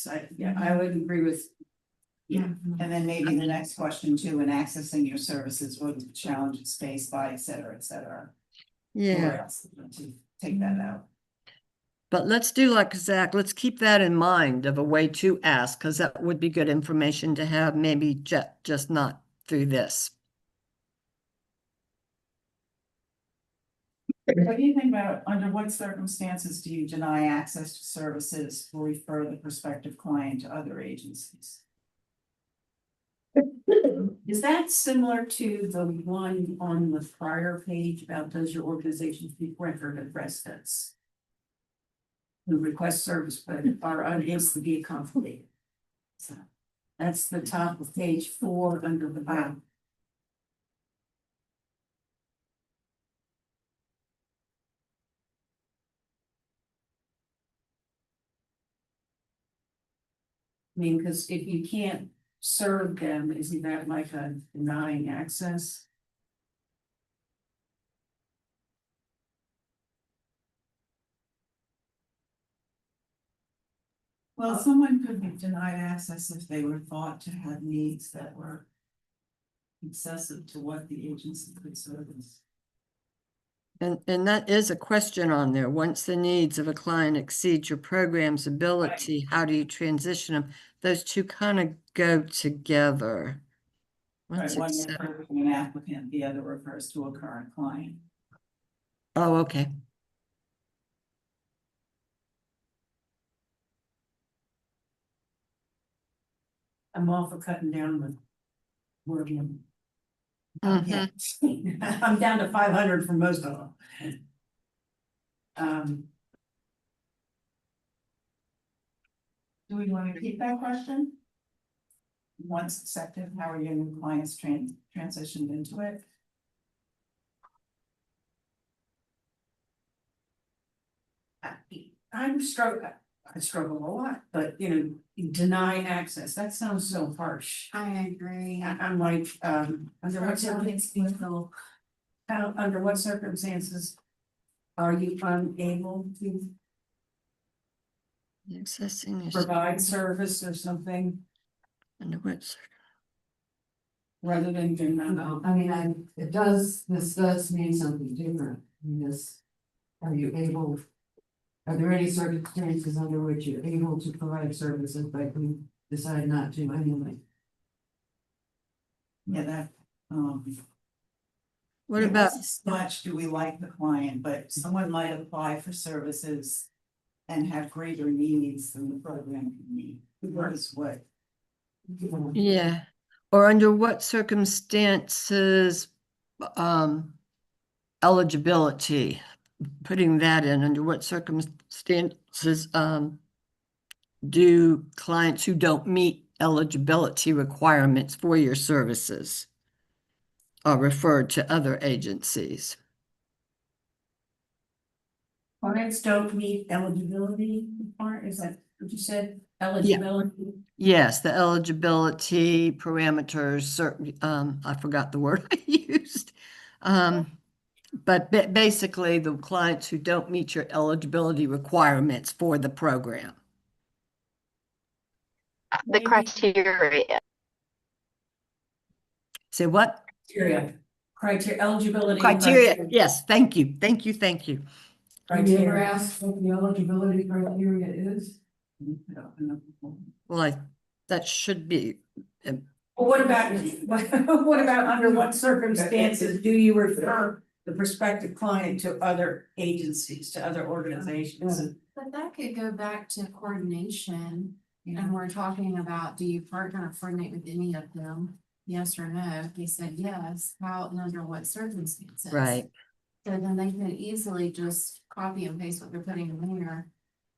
I would agree with. Yeah. and then maybe the next question too, in accessing your services, what are the challenges faced by, et cetera, et cetera. Yeah. Or else to take that out. But let's do like Zach, let's keep that in mind of a way to ask, because that would be good information to have, maybe just not through this. What do you think about, under what circumstances do you deny access to services or refer the prospective client to other agencies? Is that similar to the one on the prior page about does your organization keep record of residents who request service but are unable to be accommodated? So that's the top of page 4 under the bottom. I mean, because if you can't serve them, isn't that like a denying access? Well, someone could be denied access if they were thought to have needs that were excessive to what the agency could service. And that is a question on there. Once the needs of a client exceed your program's ability, how do you transition them? Those two kind of go together. Right, Once one accept- refers to an applicant, the other refers to a current client. Oh, okay. I'm all for cutting down the wording. Mhm. I'm down to 500 for most of them. Do we want to repeat that question? Once accepted, how are your new clients transitioned into it? I struggle a lot, but deny access, that sounds so harsh. I agree. I'm like, under what circumstances are you unable to Accessing is provide service or something under what cir- rather than deny? No, I mean, this does mean something different. I mean, are there any circumstances under which you're able to provide services, but you decide not to anyway? Yeah, that, What it about, wasn't so much do we like the client, but someone might apply for services and have greater needs than the program can meet. That is what. yeah, or under what circumstances, eligibility, putting that in, under what circumstances, do clients who don't meet eligibility requirements for your services are referred to other agencies? Clients don't meet eligibility part, is that what you said? Eligibility? Yes, the eligibility parameters, certain, I forgot the word I used. But basically the clients who don't meet your eligibility requirements for the program. The criteria. Say what? Eligibility. Criteria, yes, thank you, thank you, thank you. Have you ever asked what the eligibility criteria is? Well, that should be, Well, what about, what about under what circumstances do you refer the prospective client to other agencies, to other organizations? But that could go back to coordination, and we're talking about, do you partner or coordinate with any of them? Yes or no? If he said yes, how and under what circumstances? right, So then they can easily just copy and paste what they're putting in there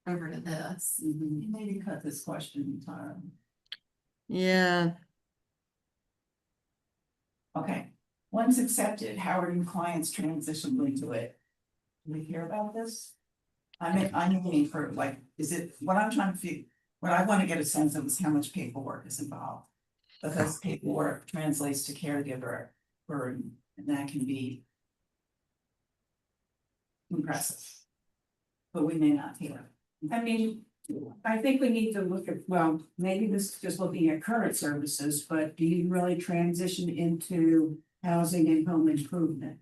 over to this. Maybe cut this question entirely. yeah. Okay, once accepted, how are your clients transitioned into it? Do we hear about this? I'm looking for, like, is it, what I'm trying to figure, what I want to get a sense of is how much paperwork is involved. Because paperwork translates to caregiver burden, and that can be impressive. But we may not hear. I mean, I think we need to look at, well, maybe this is just looking at current services, but do you really transition into housing and home improvement?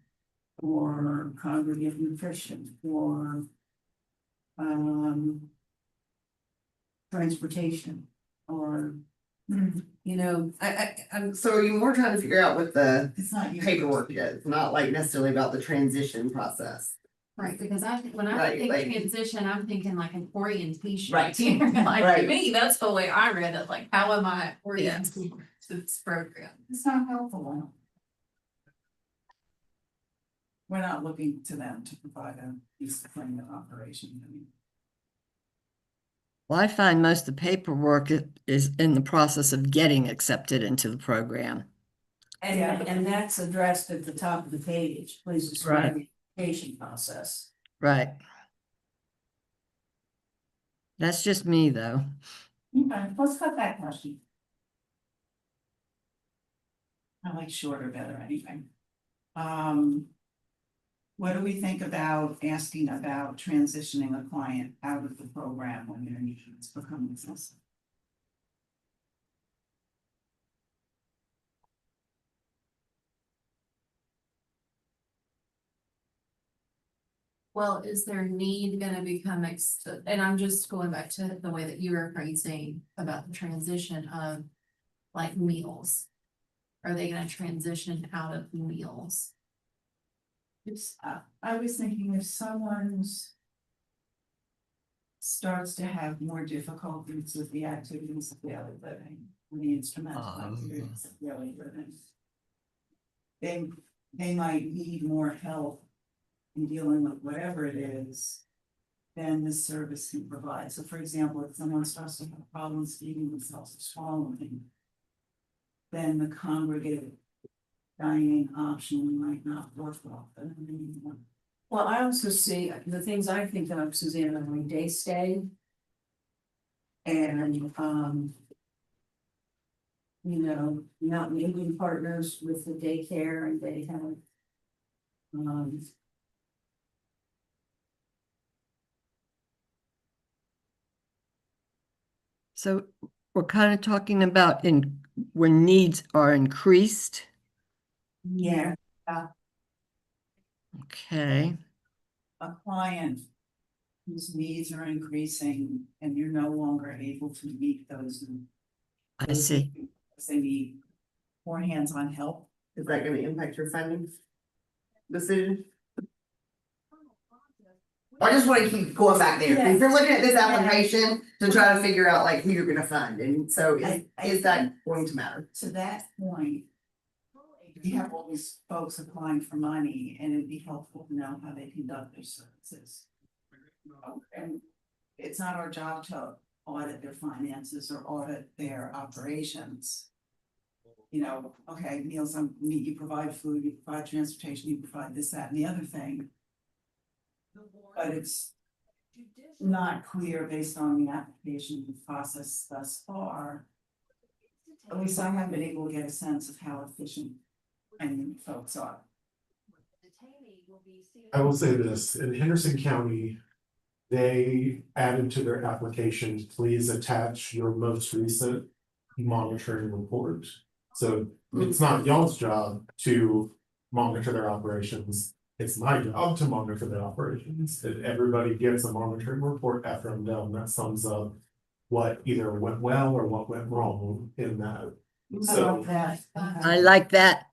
Or congregate nutrition, or transportation, or, I'm So are you more trying to figure out what the It's not you. paperwork is, not like necessarily about the transition process? Right, because when I Right, think like- transition, I'm thinking like an orientation. Right. Like, to Right. me, that's the way I read it, like, how am I oriented to this program? It's not helpful. We're not looking to them to provide a piece of plan of operation. I mean, Well, I find most of the paperwork is in the process of getting accepted into the program. and that's addressed at the top of the page, please describe the application process. Right. That's just me, though. Okay, let's cut that question. I like shorter better anyway. What do we think about asking about transitioning a client out of the program when their needs become excessive? Well, is their need gonna become and I'm just going back to the way that you were phrasing about the transition of like meals. Are they gonna transition out of meals? It's, I was thinking if someone's starts to have more difficulties with the activities of daily living, the instrumental activities of daily living. They might need more help in dealing with whatever it is than this service can provide. So for example, if someone starts to have problems feeding themselves or swallowing, then the congregate dining option might not work well for them anymore. Well, I also see the things I think of, Suzanne, are like day stay. And, you know, not making partners with the daycare and they have. So we're kind of talking about when needs are increased. Yeah, Okay, a client whose needs are increasing and you're no longer able to meet those. I see. Because they need more hands-on help. Is that gonna impact your funding decision? I just wanna keep going back there, if you're looking at this application to try to figure out like who you're gonna fund, and so is that going to matter? To that point, you have all these folks applying for money and it'd be helpful to know how they conduct their services. And it's not our job to audit their finances or audit their operations. You know, okay, meals on meat, you provide food, you provide transportation, you provide this, that, and the other thing. But it's not clear based on the application process thus far. At least I haven't been able to get a sense of how efficient any folks are. I will say this, in Henderson County, they added to their application, please attach your most recent monitoring report. So it's not y'all's job to monitor their operations. It's my job to monitor their operations. And everybody gets a monitoring report after I'm done that sums up what either went well or what went wrong in that. So, I like that.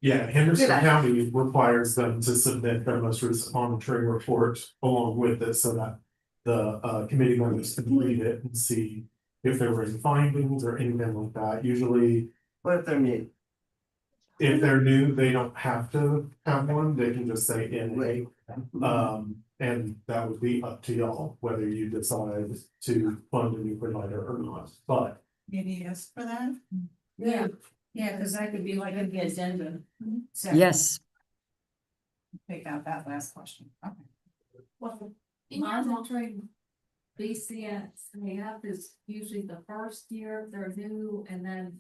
yeah, Henderson Good. County requires them to submit their most recent monitoring report along with it so that the committee members can read it and see if there were any findings or anything like that. Usually, What if they're new? if they're new, they don't have to have one, they can just say NA. And that would be up to y'all, whether you decide to fund a new provider or not, but. Maybe yes for that? Yeah, because that could be like a addendum. section. Yes, Take out that last question. Okay. Well, monitoring BCS, they have this usually the first year they're new and then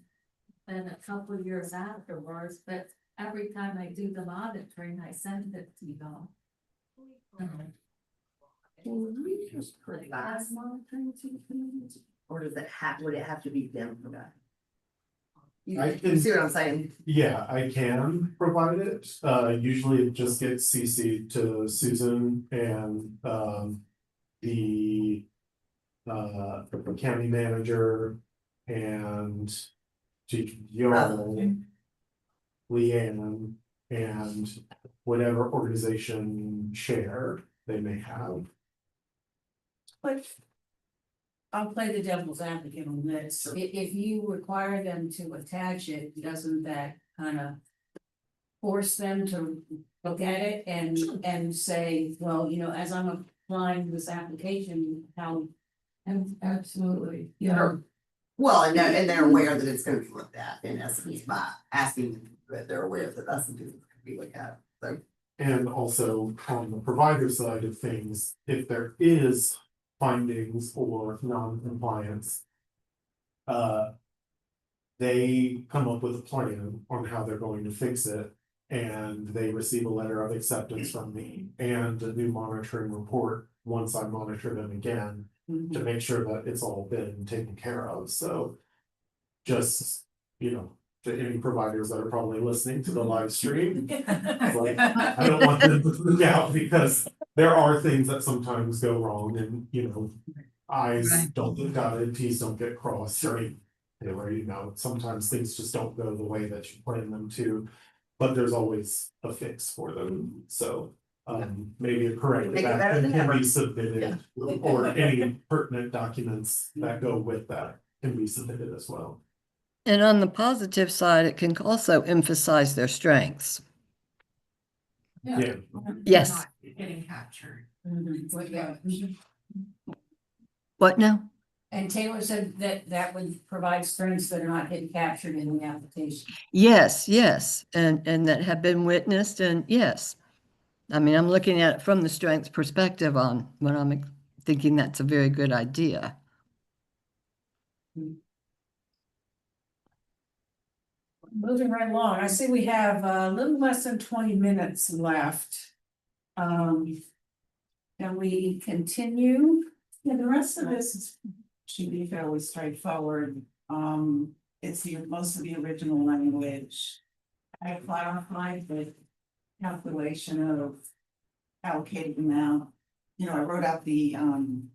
a couple of years afterwards, but every time I do the monitoring, I send it to y'all. Last monitoring or does it would it have to be them for that? You see what I'm saying? Yeah, I can provide it. Usually it just gets CC'd to Susan and the county manager and to y'all, Leanne, and whatever organization chair they may have. But I'll play the devil's advocate on this. If you require them to attach it, doesn't that kind of force them to look at it and say, well, you know, as I'm applying this application, how? Absolutely. Yeah. Well, and they're aware that it's gonna be looked at in essence by asking them that they're aware that that's something that could be looked at, so. And also on the provider side of things, if there is findings or non-compliance. They come up with a plan on how they're going to fix it. And they receive a letter of acceptance from me and a new monitoring report once I monitor them again to make sure that it's all been taken care of, so. Just, to any providers that are probably listening to the live stream, like, I don't want them to freak out because there are things that sometimes go wrong and, I's Right. don't get dotted, T's don't get crossed, or, sometimes things just don't go the way that you plan them to. But there's always a fix for them, so, maybe a corrective Make it better action than can ever. be submitted. Or any pertinent documents that go with that can be submitted as well. And on the positive side, it can also emphasize their strengths. Yeah. Yes. Not getting captured. What now? And Taylor said that that would provide strengths that are not getting captured in the application. Yes, yes, and that have been witnessed, and yes. I mean, I'm looking at it from the strengths perspective on when I'm thinking that's a very good idea. Moving right along, I see we have a little less than 20 minutes left. Can we continue? Yeah, the rest of this should be fairly straightforward. It's most of the original language. I clarified the calculation of allocated amount. I wrote out the, and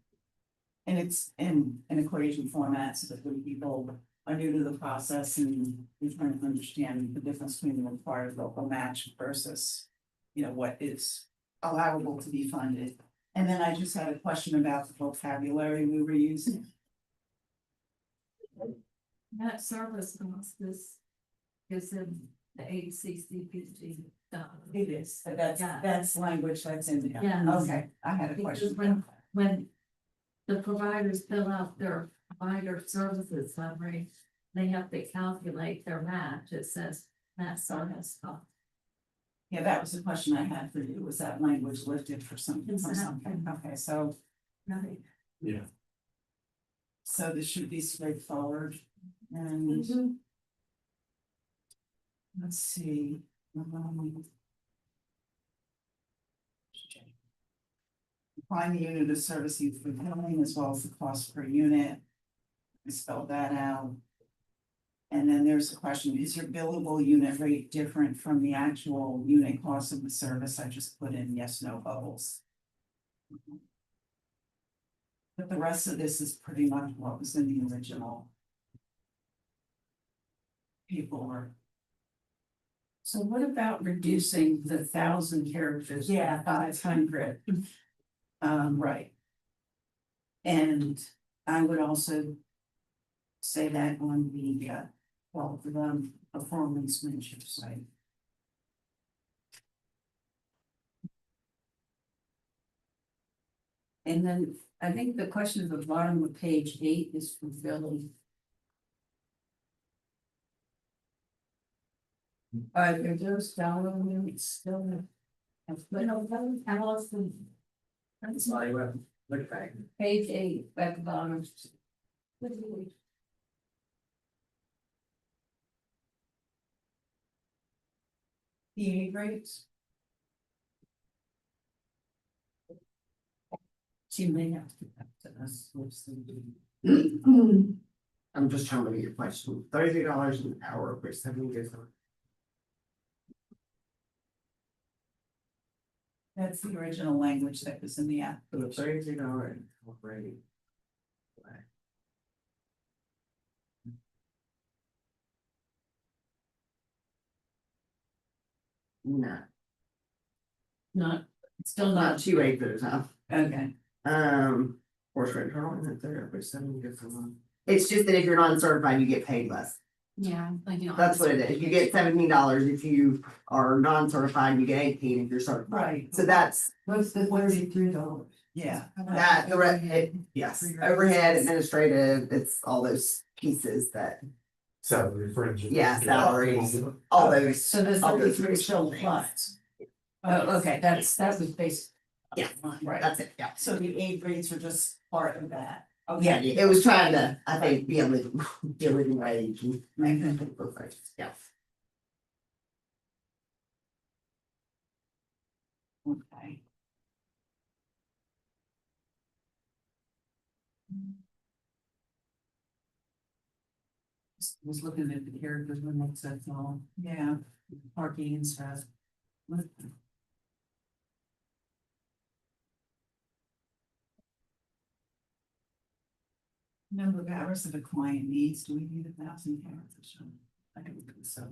it's in an equation format so that when people are new to the process and we're trying to understand the difference between the required local match versus, what is allowable to be funded. And then I just had a question about the vocabulary we were using. That service cost is in the HCCBG. It is, Yeah. that's language that's in there. Yeah. Okay, I had a Because question. when the providers fill out their provider services summary, they have to calculate their match. It says match service cost. Yeah, that was the question I had for you. Was that language lifted for something, from something? Okay, so, Right. Yeah. so this should be straightforward and. Let's see. Find the unit of service you've been billing as well as the cost per unit. I spelled that out. And then there's a question, is your billable unit rate different from the actual unit cost of the service? I just put in yes, no bubbles. But the rest of this is pretty much what was in the original paperwork. So what about reducing the 1,000 characters? Yeah. 500. Right. And I would also say that on the, performance measure site. And then I think the question at the bottom of page 8 is for Billy. Are those dollar limits still? That's why, look back. Page 8, at the bottom. PA rates? She may have to get back to us. I'm just trying to get your question. $33 an hour for 7 days. That's the original language that was in the app. So the $33 already. No, Still not not, 2 acres, huh? okay. Horse rate total, isn't there, but 7 days a month. It's just that if you're non-certified, you get paid less. Yeah, like, That's what it is. You get $17 if you are non-certified, you get 18 if you're certified. Right. So that's What's the $33? Yeah. that, yes, overhead, administrative, it's all those pieces that, Salary fringe. yeah, salaries, all those. So the all those 33 still applies. Oh, okay, that was basic. Yeah. Right. That's it, yeah. So the aid rates are just part of that. Yeah, it was trying to, I think, be a living wage and make them perfect, yeah. Okay. Was looking at the characters when it said all Yeah, parking and stuff. number of hours that a client needs, do we need 1,000 hours? I don't think so.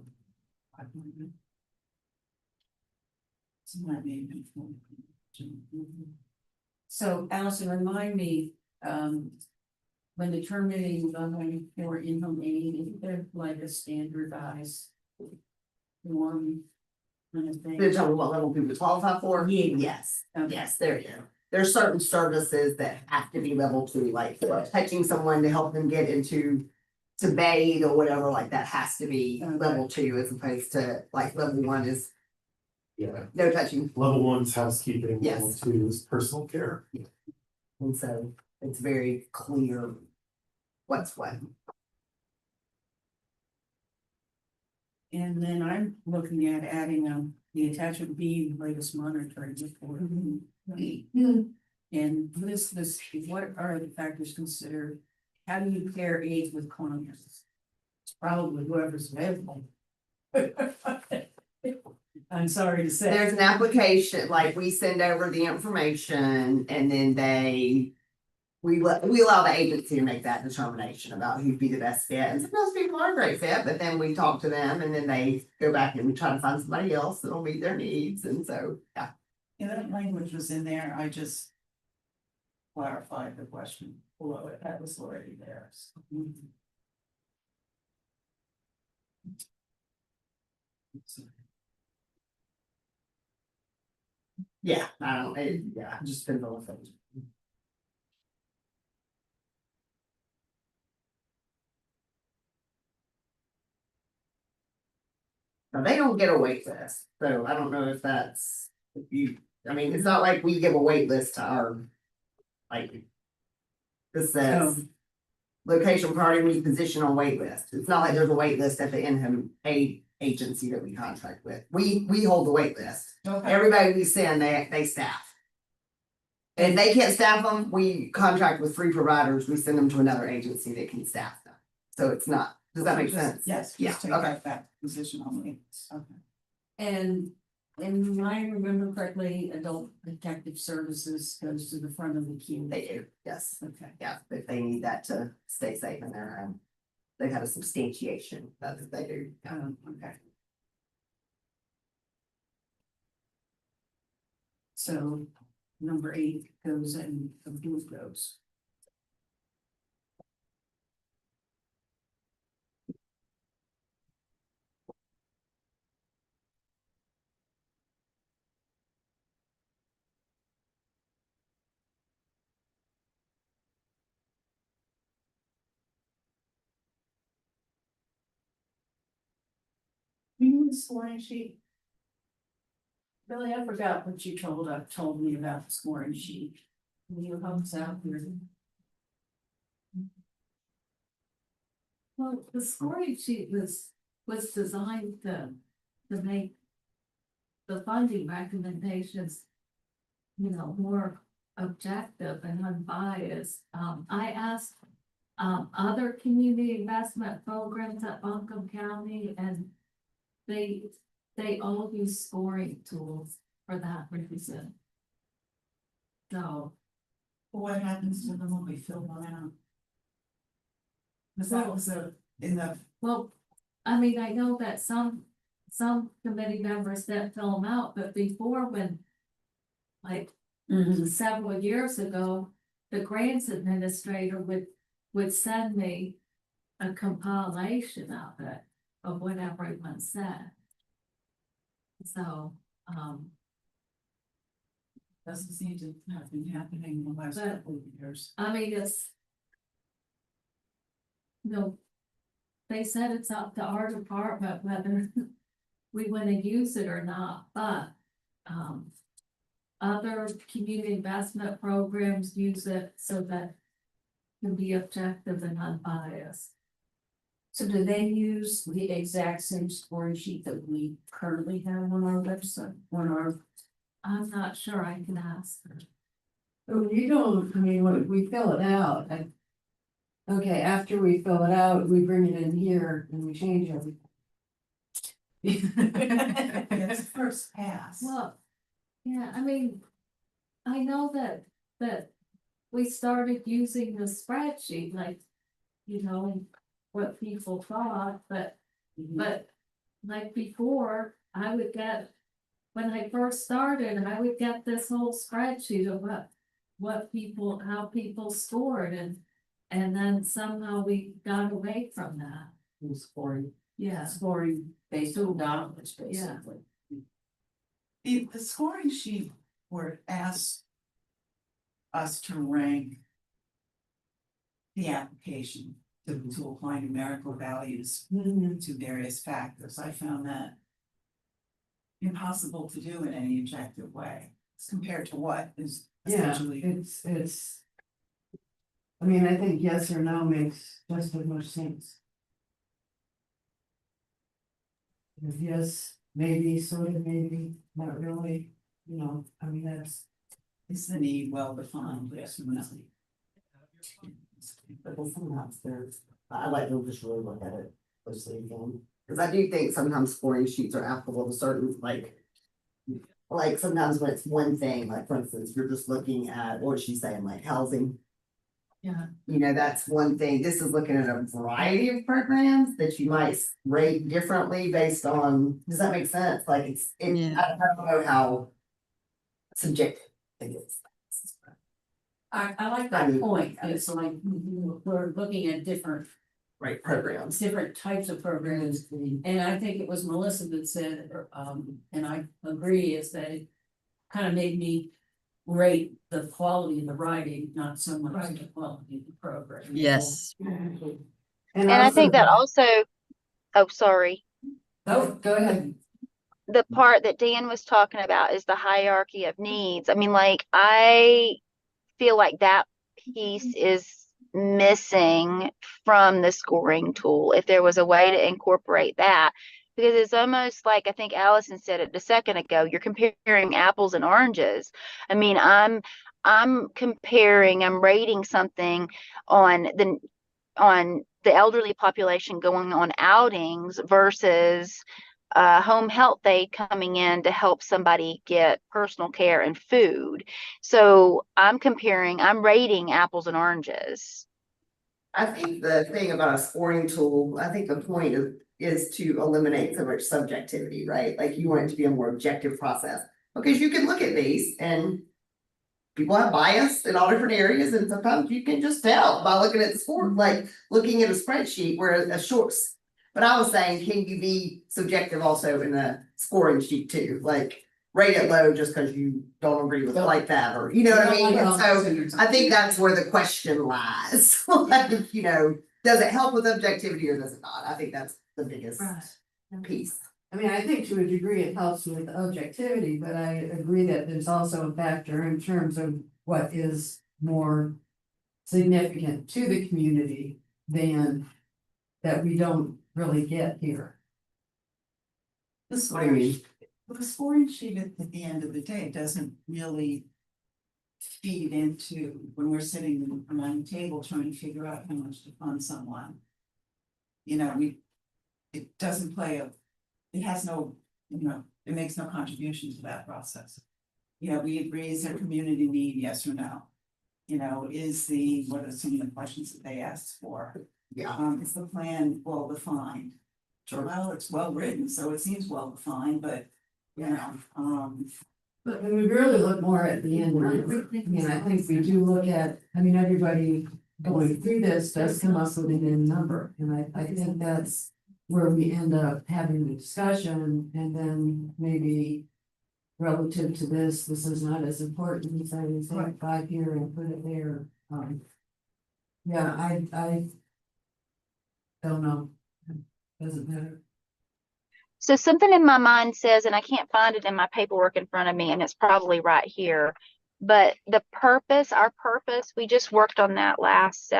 500. So that may be. So Allison, remind me, when determining the going for in-home aid, is there like a standardized norm kind of thing? They're telling what level people qualify for? Yeah. Yes, Okay. yes, there you go. There's certain services that have to be level 2, like touching someone to help them get into to bathe or whatever, like that has to be Okay. level 2 as opposed to like level 1 is Yeah, no touching. level 1's housekeeping, level Yes. 2 is personal care. And so it's very clear what's what. And then I'm looking at adding the attachment B, latest monitoring report. And this, what are the factors considered? How do you pair aids with clients? It's probably whoever's available. I'm sorry to say. There's an application, like we send over the information and then we allow the agency to make that determination about who'd be the best fit. And sometimes people are a great fit, but then we talk to them and then they go back and we try to find somebody else that'll meet their needs. And so, yeah. Yeah, that language was in there, I just clarified the question below it, that was already there. So. Yeah, I don't, it just depends on the thing. Now, they don't get a wait list, so I don't know if that's, if you, I mean, it's not like we give a wait list to our, like. This says, location priority meet position on wait list, it's not like there's a wait list at the in-home aid agency that we contract with, we hold the wait list. Okay, Everybody we send, they staff. And if they can't staff them, we contract with 3 providers, we send them to another agency that can staff them. So it's not, does that make sense? yes, Yeah, just take okay. out that position only, okay. And I remember correctly, adult protective services goes to the front of the queue. They do, yes, Okay. yeah, if they need that to stay safe in their home. They have a substantiation, that's what they do. Okay. So number 8 goes in, the blue goes. You need the scoring sheet? Billy, I forgot what you told me about the scoring sheet. Will you help us out here? Well, the scoring sheet was designed to make the funding recommendations, you know, more objective and unbiased. I asked other community investment programs at Buncombe County, and they all use scoring tools for that reason. So, What happens to them when we fill them out? Cause that was in the, well, I mean, I know that some committee members didn't fill them out, but before, when like several years ago, the grants administrator would send me a compilation of it, of what everyone said. So, doesn't seem to have been happening in the last But- couple of years. I mean, it's, you know, they said it's up to our department whether we want to use it or not, but, other community investment programs use it so that it can be objective and unbiased. So do they use the exact same scoring sheet that we currently have on our website, on our I'm not sure, I can ask her. But you don't, I mean, when we fill it out, okay, after we fill it out, we bring it in here and we change everything. It's the first pass. Well, yeah, I mean, I know that we started using the spreadsheet, like, you know, what people thought, but like before, I would get, when I first started, I would get this whole spreadsheet of what people, how people scored, and then somehow we got away from that. Scoring. Yeah, Scoring based on dollars, Yeah. basically. The scoring sheet where it asks us to rank the application to apply numerical values to various factors. I found that impossible to do in any objective way compared to what is Yeah, essentially. it's. I mean, I think yes or no makes just as much sense. If yes, maybe, sort of, maybe, not really, you know, I mean, that's. Is the need well defined? Yes or no? But then sometimes there's, I like to just really look at it closely again. Cause I do think sometimes scoring sheets are applicable to certain, like sometimes when it's one thing, like for instance, you're just looking at, what she's saying, like housing. yeah. You know, that's one thing. This is looking at a variety of programs that you might rate differently based on, does that make sense? Like Yeah. I don't know how subjective it is. I like that point, it's like, we're looking at different Right, programs. types of programs. And I think it was Melissa that said, and I agree, is that it kind of made me rate the quality of the writing, not so much the quality of the program. Yes. And I think that also, oh, sorry. Oh, go ahead. The part that Dan was talking about is the hierarchy of needs. I mean, like, I feel like that piece is missing from the scoring tool. If there was a way to incorporate that, because it's almost like, I think Allison said it a second ago, you're comparing apples and oranges. I mean, I'm rating something on the elderly population going on outings versus home health aide coming in to help somebody get personal care and food. So I'm rating apples and oranges. I think the thing about a scoring tool, I think the point is to eliminate so much subjectivity, right? Like you want it to be a more objective process. Because you can look at these and people have bias in all different areas, and sometimes you can just tell by looking at the score, like looking at a spreadsheet where a shorts. But I was saying, can you be subjective also in a scoring sheet too? Like rate it low just because you don't agree with it like that, or you know what I mean? And so I think that's where the question lies. Like, you know, does it help with objectivity or does it not? I think that's the biggest piece. I mean, I think to a degree it helps with objectivity, but I agree that there's also a factor in terms of what is more significant to the community than that we don't really get here. The scoring sheet at the end of the day doesn't really feed into when we're sitting around the table trying to figure out how much to fund someone. You know, it doesn't play it has no, you know, it makes no contribution to that process. You know, we agree, is there community need, yes or no? You know, what are some of the questions that they asked for? Yeah. Is the plan well defined? Well, it's well written, so it seems well defined, but, you know, But when we really look more at the end, I mean, I think we do look at, I mean, everybody going through this does come up with an end number, and I think that's where we end up having the discussion, and then maybe relative to this is not as important, as I would say, 5 here and put it there. Yeah, I don't know. Doesn't matter. So something in my mind says, and I can't find it in my paperwork in front of me, and it's probably right here, but our purpose, we just worked on that last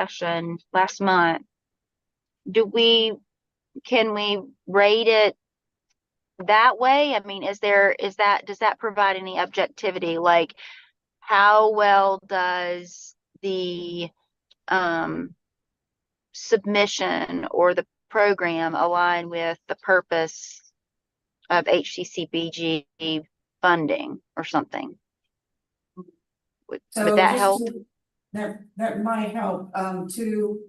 month. Can we rate it that way? I mean, does that provide any objectivity? Like, how well does the submission or the program align with the purpose of HCCBG funding or something? Would that help? That might help, to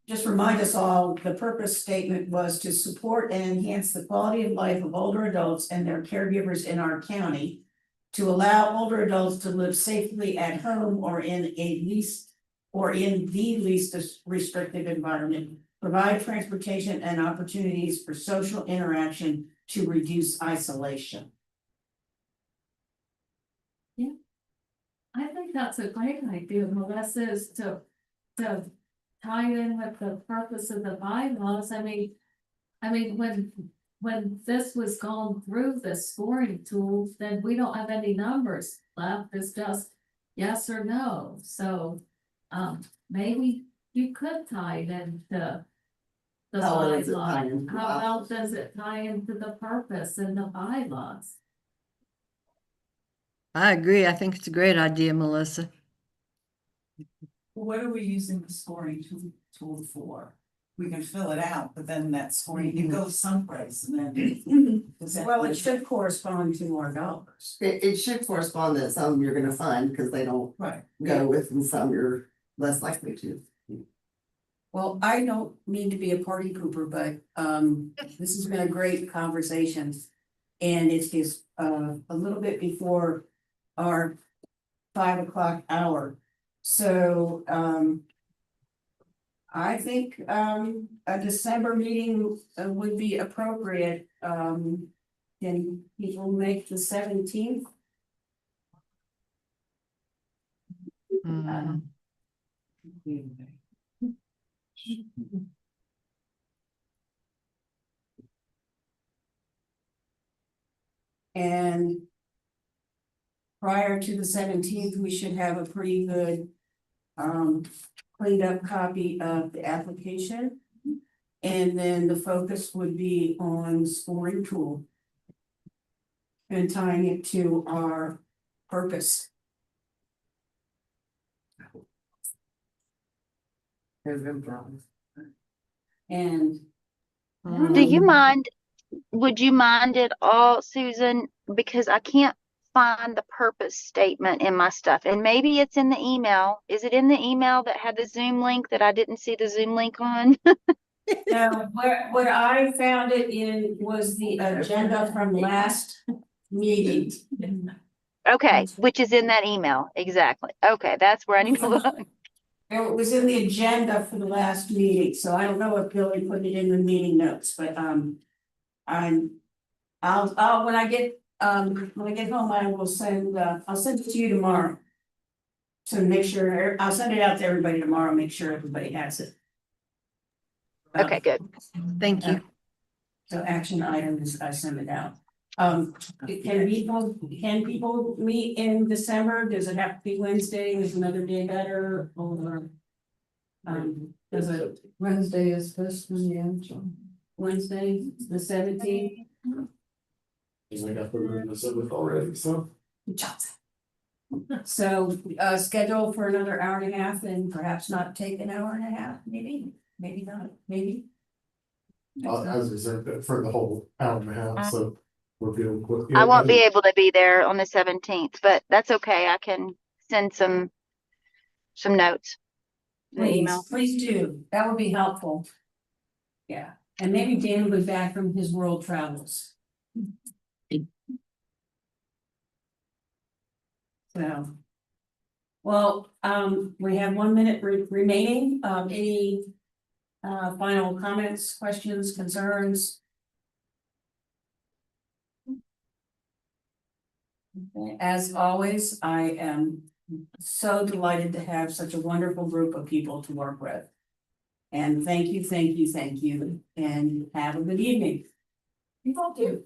just remind us all, the purpose statement was to support and enhance the quality of life of older adults and their caregivers in our county. To allow older adults to live safely at home or in the least restrictive environment. Provide transportation and opportunities for social interaction to reduce isolation. I think that's a great idea, Melissa, is to tie in with the purpose of the bylaws. I mean, when this was going through the scoring tools, then we don't have any numbers left. It's just yes or no. So, maybe you could tie it into the How well does it tie bylaws. into How that? well does it tie into the purpose and the bylaws? I agree. I think it's a great idea, Melissa. What are we using the scoring tool for? We can fill it out, but then that scoring, it goes someplace and then. Well, it should correspond to our dollars. It should correspond that some you're gonna fund because they don't Right. go with and some you're less likely to. Well, I don't mean to be a party pooper, but this has been a great conversation. And it's just a little bit before our 5 o'clock hour. So I think a December meeting would be appropriate. Can people make the 17th? Mm. And prior to the 17th, we should have a pretty good cleaned up copy of the application. And then the focus would be on scoring tool and tying it to our purpose. There's been problems. And Do you mind, would you mind at all, Susan? Because I can't find the purpose statement in my stuff, and maybe it's in the email. Is it in the email that had the Zoom link that I didn't see the Zoom link on? now, what I found it in was the agenda from last meeting. Okay, which is in that email, exactly. Okay, that's where I need to look. It was in the agenda for the last meeting, so I don't know if Billy put it in the meeting notes, but I'll when I get home, I will I'll send it to you tomorrow. To make sure, I'll send it out to everybody tomorrow, make sure everybody has it. Okay, good. Thank you. So action items, I send it out. Can people meet in December? Does it have to be Wednesday? Is another day better or? Does it Wednesday is this one, yeah. Wednesday, the 17th? I got the room to sit with already, so. So, schedule for another hour and a half and perhaps not take an hour and a half, maybe not, maybe. I was reserved it for the whole hour and a half, so we're good with. I won't be able to be there on the 17th, but that's okay. I can send some notes. in the email. Please do, that would be helpful. Yeah, and maybe Dan will be back from his world travels. So. Well, we have 1 minute remaining, any final comments, questions, concerns? Okay, as always, I am so delighted to have such a wonderful group of people to work with. And thank you, and have a good evening. You all do.